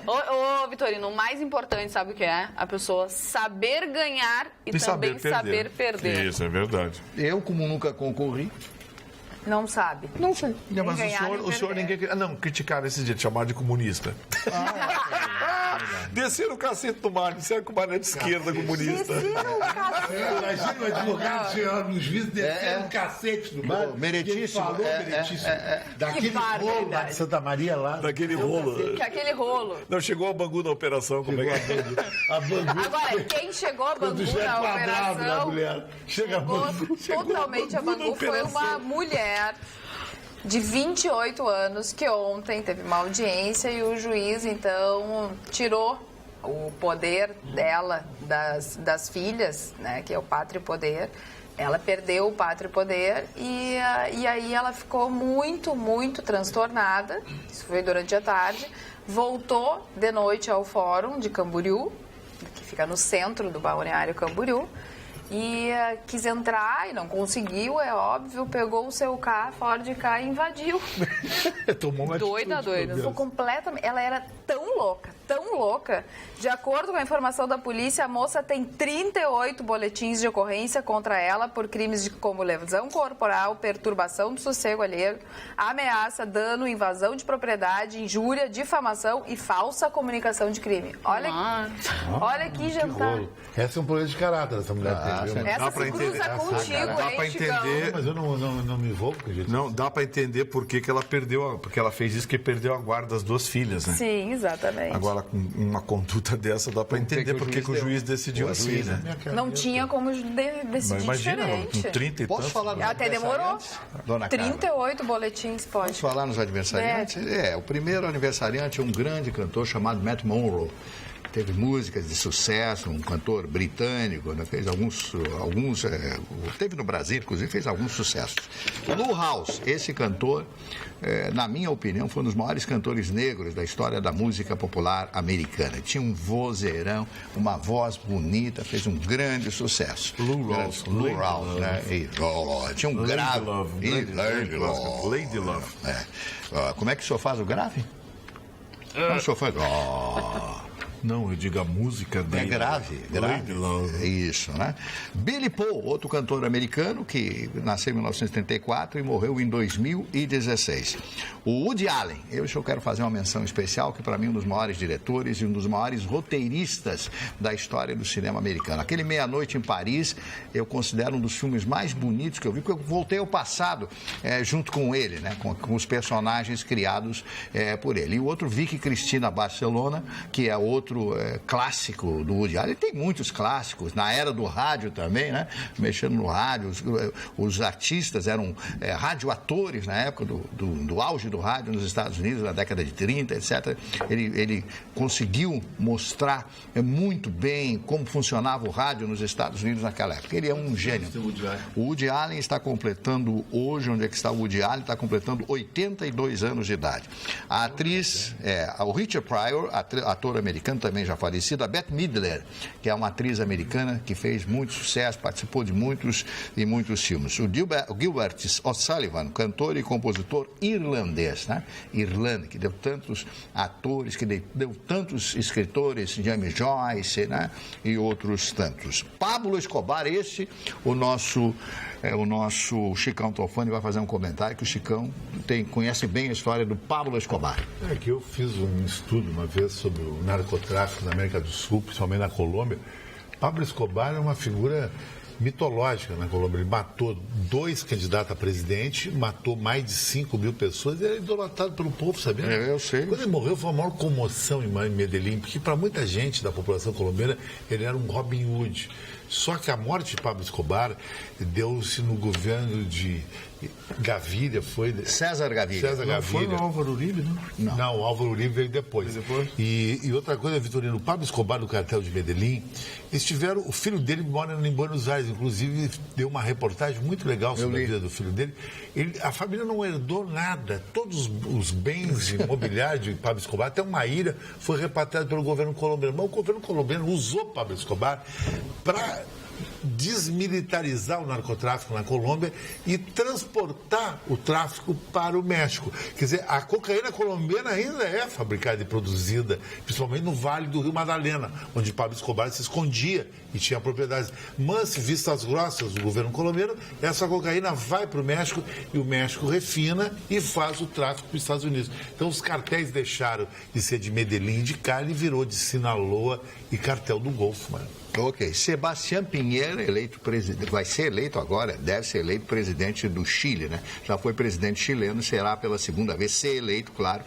Speaker 5: Ô, Vitorino, o mais importante, sabe o que é? A pessoa saber ganhar e também saber perder.
Speaker 4: Isso, é verdade.
Speaker 6: Eu, como nunca concorri,
Speaker 2: Não sabe.
Speaker 6: não sei.
Speaker 4: Não, mas
Speaker 2: Nem ganhar, nem
Speaker 4: o senhor
Speaker 2: perder.
Speaker 4: ninguém... Não, criticaram esse dia, chamaram de comunista. Desceram o cacete do Mário, disseram que o Mário é de esquerda comunista.
Speaker 3: Imagina o advogado chegando no juiz descendo um cacete do bar.
Speaker 6: Meritíssimo,
Speaker 3: Falou meritíssimo. Daquele rolo lá de
Speaker 2: barbaridade.
Speaker 3: Santa Maria lá.
Speaker 4: Daquele rolo.
Speaker 2: Que aquele rolo.
Speaker 4: Não, chegou a Bangu na operação, como é que é?
Speaker 3: A Bangu.
Speaker 2: Agora, quem chegou a
Speaker 3: Quando
Speaker 2: Bangu
Speaker 3: já é
Speaker 2: na
Speaker 3: quadrado na
Speaker 2: operação,
Speaker 3: mulher. Chega a Bangu.
Speaker 2: chegou totalmente a Bangu, foi uma mulher de 28 anos que ontem teve uma audiência e o juiz, então, tirou o poder dela, das filhas, né, que é o pátrio poder. Ela perdeu o pátrio poder e aí ela ficou muito, muito transtornada. Isso foi durante a tarde. Voltou de noite ao fórum de Camboriú, que fica no centro do balneário Camboriú, e quis entrar e não conseguiu, é óbvio, pegou o seu carro, Ford Ka e invadiu.
Speaker 3: Tomou uma
Speaker 5: Doida,
Speaker 3: atitude,
Speaker 5: doida.
Speaker 3: meu
Speaker 2: Ficou
Speaker 3: Deus.
Speaker 2: completamente. Ela era tão louca. De acordo com a informação da polícia, a moça tem 38 boletins de ocorrência contra ela por crimes como lesão corporal, perturbação do sossego alheio, ameaça, dano, invasão de propriedade, injúria, difamação e falsa comunicação de crime. Olha que jantar.
Speaker 3: Rolo. Essa é um problema de caráter, essa mulher tem, viu?
Speaker 2: Essa
Speaker 4: Dá pra
Speaker 2: se cruza
Speaker 4: entender.
Speaker 2: contigo,
Speaker 4: Dá pra
Speaker 2: hein, Chicão?
Speaker 4: entender.
Speaker 3: Mas eu não me envolvo com gente.
Speaker 4: Não, dá pra entender por que ela perdeu, porque ela fez isso, que perdeu a guarda das 2 filhas, né?
Speaker 2: Sim, exatamente.
Speaker 4: Agora, com uma conduta dessa, dá pra entender por que o juiz decidiu assim, né?
Speaker 2: Não tinha como decidir
Speaker 4: Mas imagina,
Speaker 2: diferente.
Speaker 4: com 30 e
Speaker 6: Posso
Speaker 4: tantos.
Speaker 6: falar nos
Speaker 2: Até demorou.
Speaker 6: aniversariantes, Dona Carla?
Speaker 2: 38 boletins, pode.
Speaker 6: Posso falar nos aniversariantes? O primeiro aniversariante é um grande cantor chamado Matt Monro. Teve músicas de sucesso, um cantor britânico, né? Fez alguns teve no Brasil, inclusive, fez alguns sucessos. Lou House, esse cantor, na minha opinião, foi um dos maiores cantores negros da história da música popular americana. Tinha um vozeirão, uma voz bonita, fez um grande sucesso.
Speaker 4: Lou House,
Speaker 6: Lou House, né? Tinha um grave.
Speaker 4: Lady Love.
Speaker 6: Como é que o senhor faz o grave? O senhor faz...
Speaker 4: Não, eu digo a música dele.
Speaker 6: É grave. Isso, né? Billy Paul, outro cantor americano que nasceu em 1934 e morreu em 2016. O Woody Allen, eu quero fazer uma menção especial, que para mim é um dos maiores diretores e um dos maiores roteiristas da história do cinema americano. Aquele Meia-Noite em Paris, eu considero um dos filmes mais bonitos que eu vi, porque eu voltei ao passado junto com ele, né? Com os personagens criados por ele. E o outro, Vicky Cristina Barcelona, que é outro clássico do Woody Allen. Ele tem muitos clássicos, na era do rádio também, né? Mexendo no rádio, os artistas eram radioatores na época do auge do rádio nos Estados Unidos, na década de 30, etc. Ele conseguiu mostrar muito bem como funcionava o rádio nos Estados Unidos naquela época. Ele é um gênio. O Woody Allen está completando hoje, onde é que está o Woody Allen? Está completando 82 anos de idade. A atriz, o Richard Pryor, ator americano também já falecido, a Bette Midler, que é uma atriz americana que fez muito sucesso, participou de muitos filmes. O Gilbert O'Sullivan, cantor e compositor irlandês, né? Irlanda, que deu tantos atores, que deu tantos escritores, James Joyce, né? E outros tantos. Pablo Escobar, o nosso Chicão Tofani vai fazer um comentário, que o Chicão conhece bem a história do Pablo Escobar.
Speaker 3: Que eu fiz um estudo uma vez sobre o narcotráfico na América do Sul, principalmente na Colômbia. Pablo Escobar é uma figura mitológica na Colômbia. Ele matou 2 candidatos a presidente, matou mais de 5 mil pessoas e era idolatrado pelo povo, sabia?
Speaker 6: Eu sei.
Speaker 3: Quando ele morreu, foi uma maior comoção em Medellín, porque para muita gente da população colombiana ele era um Robin Hood. Só que a morte de Pablo Escobar deu-se no governo de Gaviria,
Speaker 6: César Gaviria.
Speaker 4: Não foi o Álvaro Uribe, não?
Speaker 3: Não, o Álvaro Uribe veio depois. E outra coisa, Vitorino, o Pablo Escobar, do cartel de Medellín, o filho dele mora em Buenos Aires, inclusive deu uma reportagem muito legal sobre a vida do filho dele. A família não herdou nada, todos os bens imobiliários de Pablo Escobar, até uma ilha, foi repatriado pelo governo colombiano. Mas o governo colombiano usou Pablo Escobar para desmilitarizar o narcotráfico na Colômbia e transportar o tráfico para o México. Quer dizer, a cocaína colombiana ainda é fabricada e produzida, principalmente no Vale do Rio Madalena, onde Pablo Escobar se escondia e tinha propriedades. Mas, vistas grossas do governo colombiano, essa cocaína vai para o México e o México refina e faz o tráfico para os Estados Unidos. Então, os cartéis deixaram de ser de Medellín e de Cali e virou de Sinaloa e cartel do Golfo, mano.
Speaker 6: Ok. Sebastián Piñera, vai ser eleito agora, deve ser eleito presidente do Chile, né? Já foi presidente chileno, será pela segunda vez, ser eleito, claro,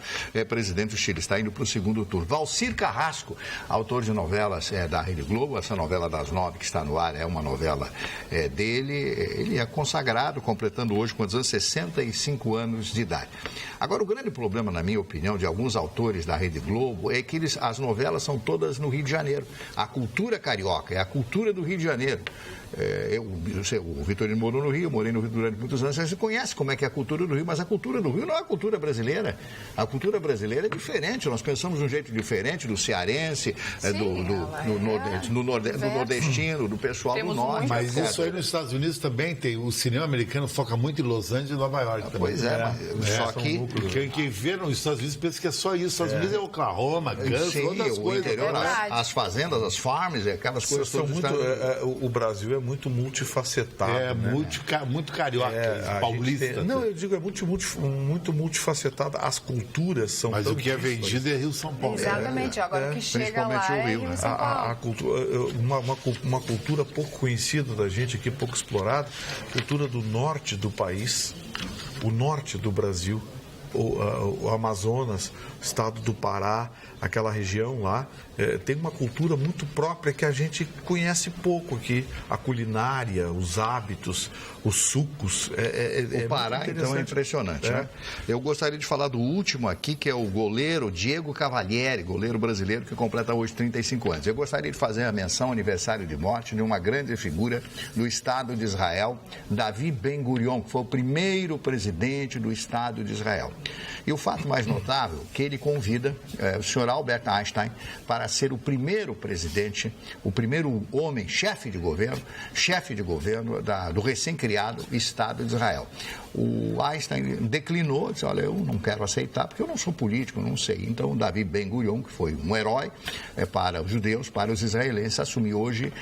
Speaker 6: presidente do Chile. Está indo para o segundo turno. Valcir Carrasco, autor de novelas da Rede Globo, essa novela das 9 que está no ar é uma novela dele. Ele é consagrado, completando hoje, quantos anos? 65 anos de idade. Agora, o grande problema, na minha opinião, de alguns autores da Rede Globo é que as novelas são todas no Rio de Janeiro. A cultura carioca é a cultura do Rio de Janeiro. O Vitorino morou no Rio, eu morei no Rio durante muitos anos. Você conhece como é que é a cultura do Rio, mas a cultura do Rio não é a cultura brasileira. A cultura brasileira é diferente. Nós pensamos de um jeito diferente do cearense, do nordestino, do pessoal do norte.
Speaker 3: Mas isso aí nos Estados Unidos também tem. O cinema americano foca muito em Los Angeles e Nova York também.
Speaker 6: Pois só que
Speaker 3: quem vê nos Estados Unidos pensa que é só isso. Os Estados Unidos é Oklahoma, Kansas, outras coisas.
Speaker 6: Interior, as fazendas, as farms, aquelas coisas todas.
Speaker 4: O Brasil é muito multifacetado.
Speaker 3: Muito carioca, paulista.
Speaker 4: Eu digo, é muito multifacetado. As culturas são.
Speaker 3: Mas o que é vendido é Rio-São Paulo.
Speaker 2: Exatamente, agora o que chega lá é Rio-São Paulo.
Speaker 4: Uma cultura pouco conhecida da gente aqui, pouco explorada, cultura do norte do país, o norte do Brasil, o Amazonas, o estado do Pará, aquela região lá, tem uma cultura muito própria que a gente conhece pouco aqui. A culinária, os hábitos, os sucos.
Speaker 6: O Pará, então, é impressionante, né? Eu gostaria de falar do último aqui, que é o goleiro Diego Cavalieri, goleiro brasileiro que completa hoje 35 anos. Eu gostaria de fazer a menção aniversário de morte de uma grande figura do Estado de Israel, Davi Ben-Gurion, que foi o primeiro presidente do Estado de Israel. E o fato mais notável é que ele convida o senhor Albert Einstein para ser o primeiro presidente, o primeiro homem, chefe de governo do recém-criado Estado de Israel. O Einstein declinou, disse, olha, eu não quero aceitar, porque eu não sou político, não sei. Então, Davi Ben-Gurion, que foi um herói para os judeus, para os israelenses, assumiu hoje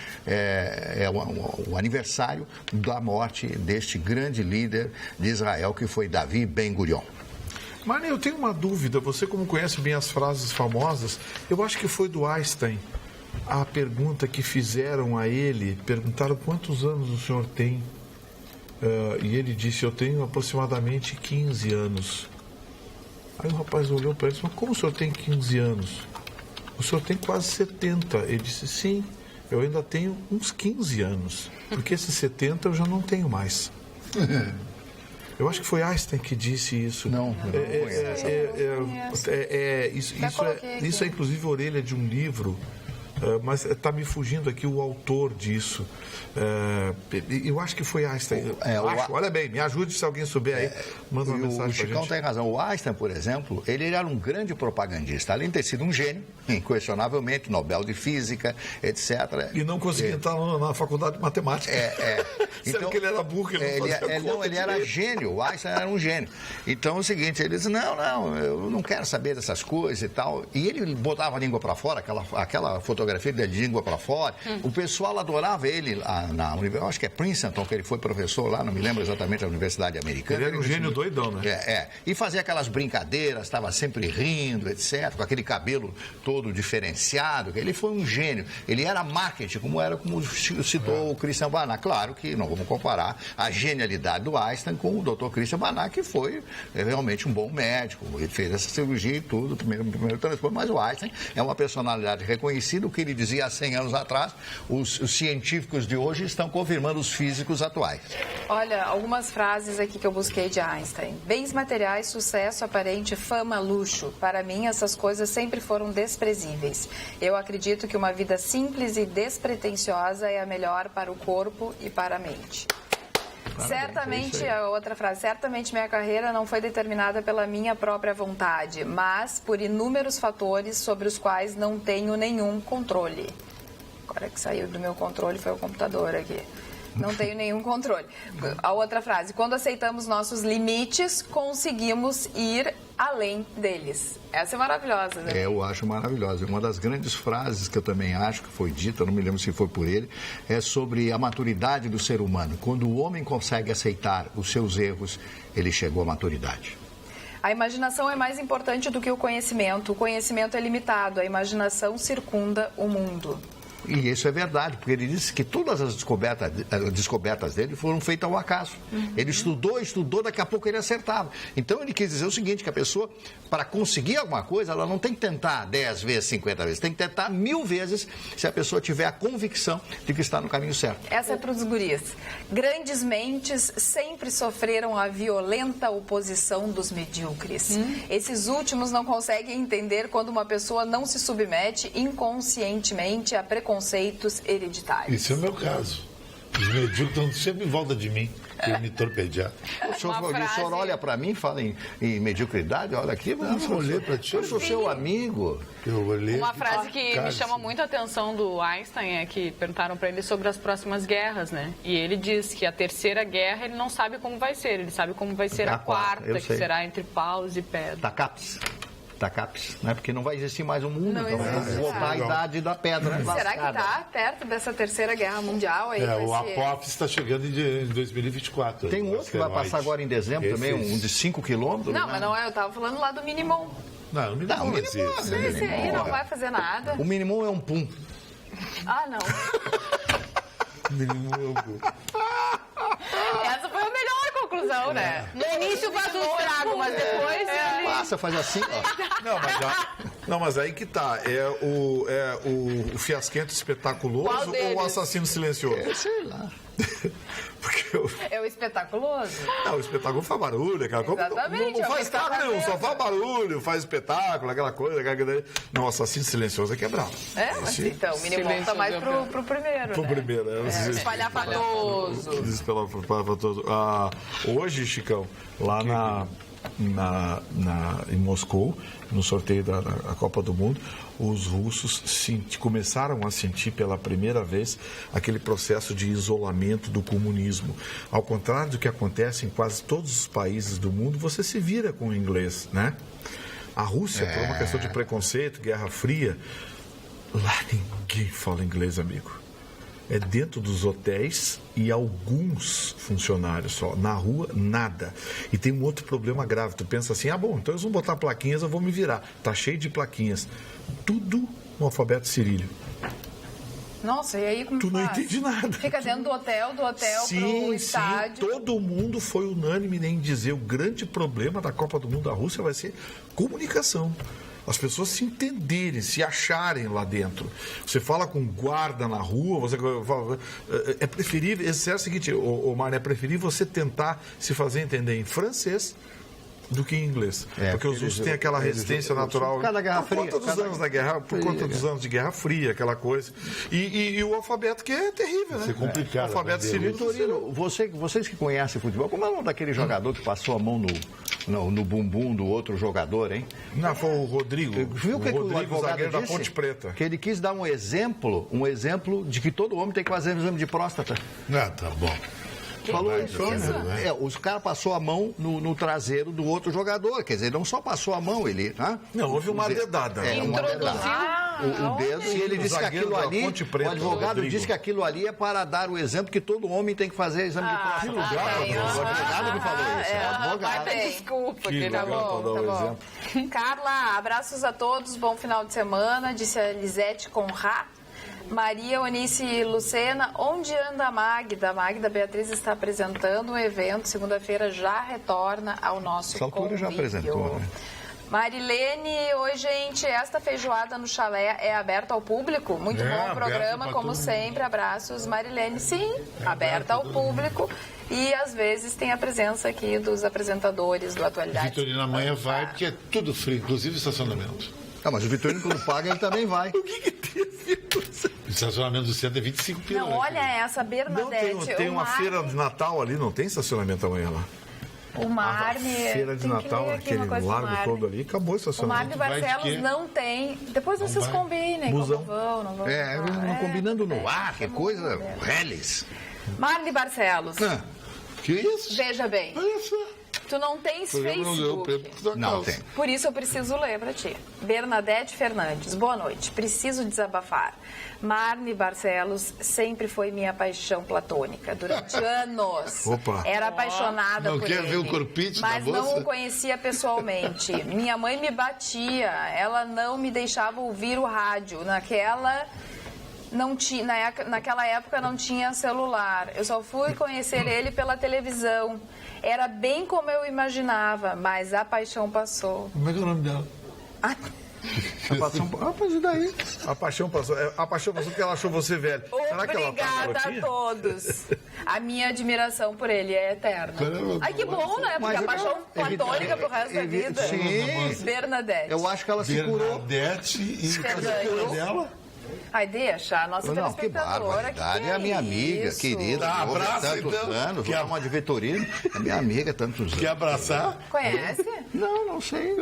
Speaker 6: o aniversário da morte deste grande líder de Israel, que foi Davi Ben-Gurion.
Speaker 4: Marne, eu tenho uma dúvida. Você, como conhece bem as frases famosas, eu acho que foi do Einstein a pergunta que fizeram a ele, perguntaram quantos anos o senhor tem, e ele disse, eu tenho aproximadamente 15 anos. Aí o rapaz olhou para ele e disse, mas como o senhor tem 15 anos? O senhor tem quase 70. Ele disse, sim, eu ainda tenho uns 15 anos, porque esses 70 eu já não tenho mais. Eu acho que foi Einstein que disse isso.
Speaker 6: Não
Speaker 4: Isso é inclusive a orelha de um livro, mas está me fugindo aqui o autor disso. Eu acho que foi Einstein. Olha bem, me ajude se alguém souber aí. Manda uma mensagem para a gente.
Speaker 6: O Chicão tem razão. O Einstein, por exemplo, ele era um grande propagandista. Além de ter sido um gênio, inquestionavelmente, Nobel de Física, etc.
Speaker 4: E não conseguia entrar na faculdade de matemática. Então, que ele era burro,
Speaker 6: ele era gênio. O Einstein era um gênio. Então, é o seguinte, ele disse, não, eu não quero saber dessas coisas e tal. E ele botava a língua para fora, aquela fotografia de língua para fora. O pessoal adorava ele na universidade, acho que é Princeton, que ele foi professor lá, não me lembro exatamente da Universidade Americana.
Speaker 4: Ele era um gênio doidão, né?
Speaker 6: E fazia aquelas brincadeiras, estava sempre rindo, etc., com aquele cabelo todo diferenciado. Ele foi um gênio. Ele era marketing, como citou o Christian Barnard. Claro que não vamos comparar a genialidade do Einstein com o Dr. Christian Barnard, que foi realmente um bom médico. Ele fez essa cirurgia e tudo, primeiro transplante, mas o Einstein é uma personalidade reconhecida. O que ele dizia há 100 anos atrás, os científicos de hoje estão confirmando os físicos atuais.
Speaker 2: Olha, algumas frases aqui que eu busquei de Einstein. Bens materiais, sucesso aparente, fama, luxo. Para mim, essas coisas sempre foram desprezíveis. Eu acredito que uma vida simples e despretensiosa é a melhor para o corpo e para a mente. Certamente, a outra frase, certamente minha carreira não foi determinada pela minha própria vontade, mas por inúmeros fatores sobre os quais não tenho nenhum controle. Agora que saiu do meu controle foi o computador aqui. Não tenho nenhum controle. A outra frase, quando aceitamos nossos limites, conseguimos ir além deles. Essa é maravilhosa, né?
Speaker 6: Eu acho maravilhosa. Uma das grandes frases que eu também acho que foi dita, não me lembro se foi por ele, é sobre a maturidade do ser humano. Quando o homem consegue aceitar os seus erros, ele chegou à maturidade.
Speaker 2: A imaginação é mais importante do que o conhecimento. O conhecimento é limitado, a imaginação circunda o mundo.
Speaker 6: E isso é verdade, porque ele disse que todas as descobertas dele foram feitas ao acaso. Ele estudou, daqui a pouco ele acertava. Então ele quis dizer o seguinte, que a pessoa, para conseguir alguma coisa, ela não tem que tentar 10 vezes, 50 vezes, tem que tentar 1000 vezes se a pessoa tiver a convicção de que está no caminho certo.
Speaker 2: Essa é para os guris. Grandes mentes sempre sofreram a violenta oposição dos medíocres. Esses últimos não conseguem entender quando uma pessoa não se submete inconscientemente a preconceitos hereditários.
Speaker 3: Esse é o meu caso. Os medíocres estão sempre em volta de mim, para me torpedear.
Speaker 6: O senhor olha para mim e fala em mediocridade, olha aqui, mas
Speaker 3: eu olhei para ti.
Speaker 6: Eu sou seu amigo.
Speaker 3: Eu olhei.
Speaker 5: Uma frase que me chama muito a atenção do Einstein é que perguntaram para ele sobre as próximas guerras, né? E ele diz que a terceira guerra ele não sabe como vai ser, ele sabe como vai ser a quarta, que será entre paus e pedras.
Speaker 6: Tacaps, né? Porque não vai existir mais um mundo, então vamos voltar à idade da pedra.
Speaker 2: Será que está perto dessa terceira guerra mundial aí?
Speaker 3: O Apocalipse está chegando em 2024.
Speaker 6: Tem um outro que vai passar agora em dezembro também, um de 5 quilômetros.
Speaker 2: Não, mas não é, eu estava falando lá do Minimum.
Speaker 3: Não, o Minimum existe.
Speaker 2: Esse aí não vai fazer nada.
Speaker 6: O Minimum é um pum.
Speaker 2: Ah, não.
Speaker 3: O Minimum é um pum.
Speaker 2: Essa foi a melhor conclusão, né? No início faz um estrago, mas depois ele...
Speaker 6: Passa, faz assim, ó.
Speaker 4: Não, mas aí que tá. É o fiasquento espetaculoso ou o assassino silencioso?
Speaker 6: Sei lá.
Speaker 2: É o espetaculoso?
Speaker 4: Não, o espetáculo faz barulho, aquela coisa.
Speaker 2: Exatamente.
Speaker 4: Não faz espetáculo nenhum, só faz barulho, faz espetáculo, aquela coisa. Não, o assassino silencioso é quebrado.
Speaker 2: Mas então, o Minimum tá mais pro primeiro.
Speaker 4: Pro primeiro,
Speaker 2: espalhafatoso.
Speaker 4: Hoje, Chicão, lá em Moscou, no sorteio da Copa do Mundo, os russos começaram a sentir pela primeira vez aquele processo de isolamento do comunismo. Ao contrário do que acontece em quase todos os países do mundo, você se vira com o inglês, né? A Rússia, por uma questão de preconceito, Guerra Fria, lá ninguém fala inglês, amigo. É dentro dos hotéis e alguns funcionários só. Na rua, nada. E tem um outro problema grave. Tu pensa assim, bom, então eles vão botar plaquinhas, eu vou me virar. Tá cheio de plaquinhas. Tudo no alfabeto cirílico.
Speaker 2: Nossa, e aí como
Speaker 4: Tu não
Speaker 2: faz?
Speaker 4: entende nada.
Speaker 2: Fica dentro do hotel pro estádio.
Speaker 4: Todo mundo foi unânime em dizer o grande problema da Copa do Mundo da Rússia vai ser comunicação. As pessoas se entenderem, se acharem lá dentro. Você fala com guarda na rua, você fala, é preferível, é o seguinte, Mário, é preferível você tentar se fazer entender em francês do que em inglês. Porque os russos têm aquela resistência natural
Speaker 6: por
Speaker 4: conta dos anos da Guerra, por conta dos anos de Guerra Fria, aquela coisa. E o alfabeto que é terrível, né?
Speaker 3: Isso é complicado.
Speaker 4: O alfabeto cirílico.
Speaker 6: Vitorino, vocês que conhecem futebol, como é o nome daquele jogador que passou a mão no bumbum do outro jogador, hein?
Speaker 4: Não, foi o Rodrigo.
Speaker 6: Viu o que o advogado
Speaker 4: zagueiro da
Speaker 6: disse?
Speaker 4: Ponte Preta.
Speaker 6: Que ele quis dar um exemplo de que todo homem tem que fazer exame de próstata.
Speaker 3: Tá bom.
Speaker 6: Falou isso, né? Os caras passou a mão no traseiro do outro jogador. Quer dizer, ele não só passou a mão, ele...
Speaker 4: Não, houve uma dedada.
Speaker 6: Uma dedada. O dedo, e ele disse que aquilo ali... O advogado disse que aquilo ali é para dar o exemplo que todo homem tem que fazer exame de próstata.
Speaker 4: Que lugar,
Speaker 6: O advogado que falou isso. O advogado.
Speaker 5: Desculpa,
Speaker 4: Que
Speaker 5: tá
Speaker 4: lugar
Speaker 5: bom.
Speaker 4: para dar o exemplo.
Speaker 2: Carla, abraços a todos, bom final de semana, disse a Lisete Conrá. Maria Eunice Lucena, onde anda a Magda? A Magda Beatriz está apresentando um evento, segunda-feira já retorna ao nosso
Speaker 6: Essa altura
Speaker 2: convívio.
Speaker 6: já apresentou, né?
Speaker 2: Marilene, oi gente, esta feijoada no chalé é aberta ao público? Muito bom o programa, como sempre, abraços. Marilene, sim, aberta ao público e às vezes tem a presença aqui dos apresentadores do Atualidade.
Speaker 3: Vitorino amanhã vai, porque é tudo frio, inclusive estacionamento.
Speaker 6: Mas o Vitorino, quando paga, ele também vai.
Speaker 4: O que teve?
Speaker 3: O estacionamento do centro é 25 pila.
Speaker 2: Não, olha essa, Bernadette.
Speaker 4: Não, tem uma feira de Natal ali, não tem estacionamento amanhã lá.
Speaker 2: O Marne...
Speaker 4: Feira de Natal, aquele largo todo ali, acabou o
Speaker 2: O
Speaker 4: estacionamento.
Speaker 2: Marne Barcelos não tem. Depois vocês combinem.
Speaker 4: Busão.
Speaker 2: Não vão.
Speaker 6: Não combinando no ar, que coisa. Reles.
Speaker 2: Marne Barcelos,
Speaker 3: Que isso?
Speaker 2: veja bem.
Speaker 3: Olha só.
Speaker 2: Tu não tens
Speaker 3: O programa não ganhou o prêmio
Speaker 2: Facebook.
Speaker 3: por tua
Speaker 6: Não
Speaker 3: causa.
Speaker 6: tem.
Speaker 2: Por isso eu preciso ler para ti. Bernadette Fernandes, boa noite. Preciso desabafar. Marne Barcelos sempre foi minha paixão platônica. Durante anos.
Speaker 4: Opa.
Speaker 2: Era apaixonada
Speaker 3: Não
Speaker 2: por
Speaker 3: quer
Speaker 2: ele.
Speaker 3: ver o corpite da
Speaker 2: mas
Speaker 3: moça?
Speaker 2: não o conhecia pessoalmente. Minha mãe me batia. Ela não me deixava ouvir o rádio. Naquela época não tinha celular. Eu só fui conhecer ele pela televisão. Era bem como eu imaginava, mas a paixão passou.
Speaker 3: Como é que é o nome dela?
Speaker 6: Mas e daí?
Speaker 4: A paixão passou porque ela achou você velho. Será que ela tá
Speaker 2: Obrigada a
Speaker 4: garotinha?
Speaker 2: todos. A minha admiração por ele é eterna. Ai, que bom, né? Porque a paixão platônica pro resto da vida.
Speaker 6: Sim.
Speaker 2: Bernadette.
Speaker 6: Eu acho que ela se curou.
Speaker 3: Bernadette e
Speaker 2: Fernandes.
Speaker 3: dela?
Speaker 2: Ai, deixa, a nossa
Speaker 6: Não, que
Speaker 2: telespectadora.
Speaker 6: barbaridade. É a minha amiga,
Speaker 2: isso?
Speaker 6: querida.
Speaker 3: Tá,
Speaker 6: me ouve há
Speaker 3: abraça,
Speaker 6: tantos
Speaker 3: então.
Speaker 6: anos.
Speaker 3: Quer-
Speaker 6: Vou chamar de Vitorino. É minha amiga há tantos anos.
Speaker 3: Quer abraçar?
Speaker 2: Conhece?
Speaker 6: Não sei.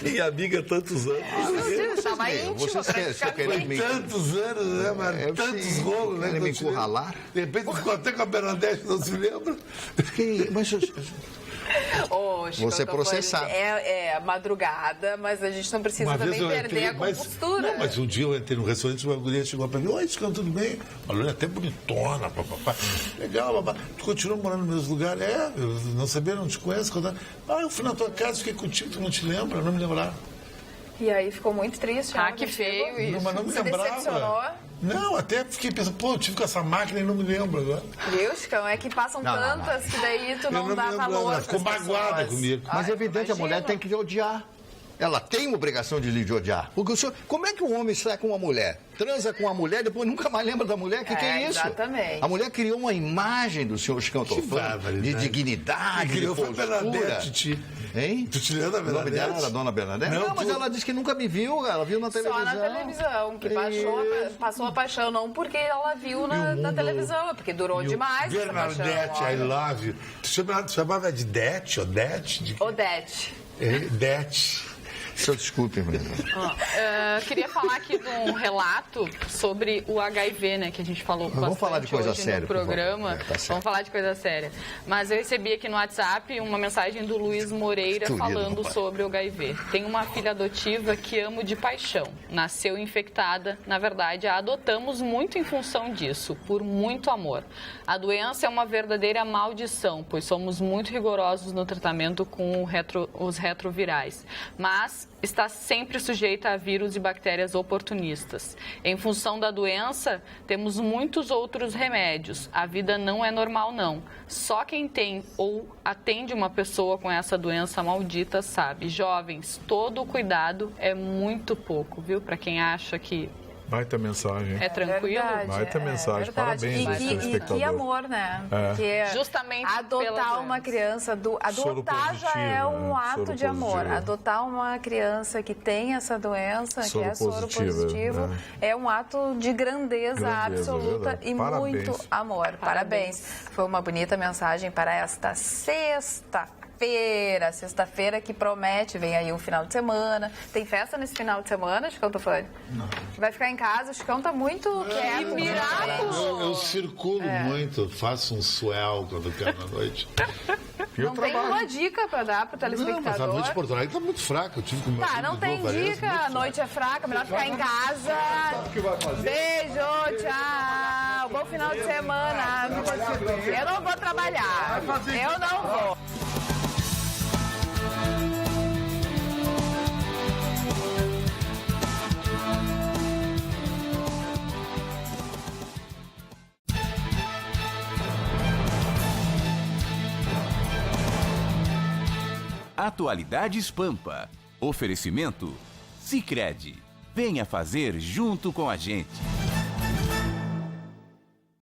Speaker 4: Minha amiga, tantos anos.
Speaker 2: Tava íntimo,
Speaker 6: Vocês querem me...
Speaker 3: Tantos anos, né, mano? Tantos
Speaker 6: sim.
Speaker 3: rolos, né?
Speaker 6: Querem me
Speaker 3: Não te lembra.
Speaker 6: encurralar?
Speaker 3: De repente ficou até com a Bernadette, não se lembra?
Speaker 6: Mas
Speaker 2: Ô, Chico,
Speaker 6: Você
Speaker 2: eu tô
Speaker 6: processado.
Speaker 2: falando, é madrugada, mas a gente não precisa também perder a compostura.
Speaker 3: Mas um dia eu entrei no restaurante e uma mulher chegou pra mim: oi, Chico, tudo bem? Uma mulher até bonitona, papapá. Legal, babá. Tu continua morando nos meus lugares? Eu não sabia, não te conheço. Eu fui na tua casa, fiquei contigo, tu não te lembra? Eu não me lembrava.
Speaker 2: E aí ficou muito triste.
Speaker 5: Ah,
Speaker 2: né,
Speaker 5: que feio
Speaker 2: contigo?
Speaker 5: isso.
Speaker 3: Mas não me
Speaker 2: Você decepcionou?
Speaker 3: lembrava. Não, até fiquei pensando, eu tive com essa máquina e não me lembro agora.
Speaker 2: Viu, Chicão? É que passam
Speaker 6: Não,
Speaker 2: tantas que daí tu
Speaker 3: Eu
Speaker 2: não
Speaker 3: me
Speaker 2: dá
Speaker 3: lembro,
Speaker 2: valor.
Speaker 3: ela ficou
Speaker 2: pras
Speaker 3: magoada
Speaker 2: pessoas.
Speaker 3: comigo.
Speaker 6: Mas é evidente, a mulher
Speaker 2: imagino.
Speaker 6: tem que odiar. Ela tem uma obrigação de lhe odiar. Porque o senhor, como é que um homem sai com uma mulher, transa com uma mulher, depois nunca mais lembra da mulher? Que é isso?
Speaker 2: Exatamente.
Speaker 6: A mulher criou uma imagem do senhor Chicão Tofano,
Speaker 3: barbaridade.
Speaker 6: de dignidade, de
Speaker 3: Criou foi a
Speaker 6: postura.
Speaker 3: Bernadette, Titi.
Speaker 6: Hein?
Speaker 3: Tu te lembra da
Speaker 6: O nome dela
Speaker 3: Bernadette?
Speaker 6: era Dona Bernadette?
Speaker 3: Não,
Speaker 6: Não, mas
Speaker 3: tu-
Speaker 6: ela disse que nunca me viu, ela viu na televisão.
Speaker 2: Só na televisão, que passou a paixão, não porque ela viu na televisão, é porque durou demais essa paixão.
Speaker 3: Bernadette, I love you. Tu chamava de Det, Odete? De...
Speaker 2: Odete.
Speaker 3: Det.
Speaker 6: Senhor, desculpe, menina.
Speaker 5: Queria falar aqui de um relato sobre o HIV, né? Que a gente falou
Speaker 6: Vamos falar de coisa
Speaker 5: hoje
Speaker 6: séria,
Speaker 5: no
Speaker 6: por favor.
Speaker 5: programa.
Speaker 6: Tá certo.
Speaker 5: Vamos falar de coisa séria. Mas eu recebi aqui no WhatsApp uma mensagem do Luiz Moreira
Speaker 6: Querido,
Speaker 5: falando
Speaker 6: papai.
Speaker 5: sobre o HIV. Tem uma filha adotiva que amo de paixão. Nasceu infectada. Na verdade, a adotamos muito em função disso, por muito amor. A doença é uma verdadeira maldição, pois somos muito rigorosos no tratamento com os retrovirais. Mas está sempre sujeita a vírus e bactérias oportunistas. Em função da doença, temos muitos outros remédios. A vida não é normal, não. Só quem tem ou atende uma pessoa com essa doença maldita sabe. Jovens, todo o cuidado é muito pouco, viu? Para quem acha que
Speaker 4: Baita mensagem.
Speaker 5: é tranquilo.
Speaker 4: Baita mensagem,
Speaker 2: verdade.
Speaker 4: parabéns aí,
Speaker 2: E
Speaker 4: telespectador.
Speaker 2: que amor, né? Porque
Speaker 5: Justamente pela
Speaker 2: adotar uma
Speaker 5: doença.
Speaker 2: criança, adotar já é
Speaker 4: Soro
Speaker 2: um
Speaker 4: positivo,
Speaker 2: ato de amor.
Speaker 4: positivo.
Speaker 2: Adotar uma criança que tem essa doença, que é soro positivo, é um ato de grandeza
Speaker 4: Grandeza,
Speaker 2: absoluta
Speaker 4: verdade.
Speaker 2: e
Speaker 4: Parabéns.
Speaker 2: muito amor. Parabéns. Foi uma bonita mensagem para esta sexta-feira que promete, vem aí um final de semana. Tem festa nesse final de semana, Chicão Tufani? Não. Vai ficar em casa, o Chicão tá muito quieto.
Speaker 3: Eu circulo muito, faço um swell quando quero na noite.
Speaker 2: Não tem uma dica pra dar pro
Speaker 3: Não, mas a
Speaker 2: telespectador?
Speaker 3: noite de Porto Alegre tá muito fraca. Eu tive que meu
Speaker 2: Tá,
Speaker 3: amigo
Speaker 2: não tem
Speaker 3: ligou várias vezes,
Speaker 2: dica,
Speaker 3: muito
Speaker 2: a noite é fraca, melhor ficar em casa. Beijo, tchau. Bom final de semana. Eu não vou trabalhar. Eu não vou.
Speaker 1: Atualidades Pampa. Oferecimento Sicredi. Venha fazer junto com a gente.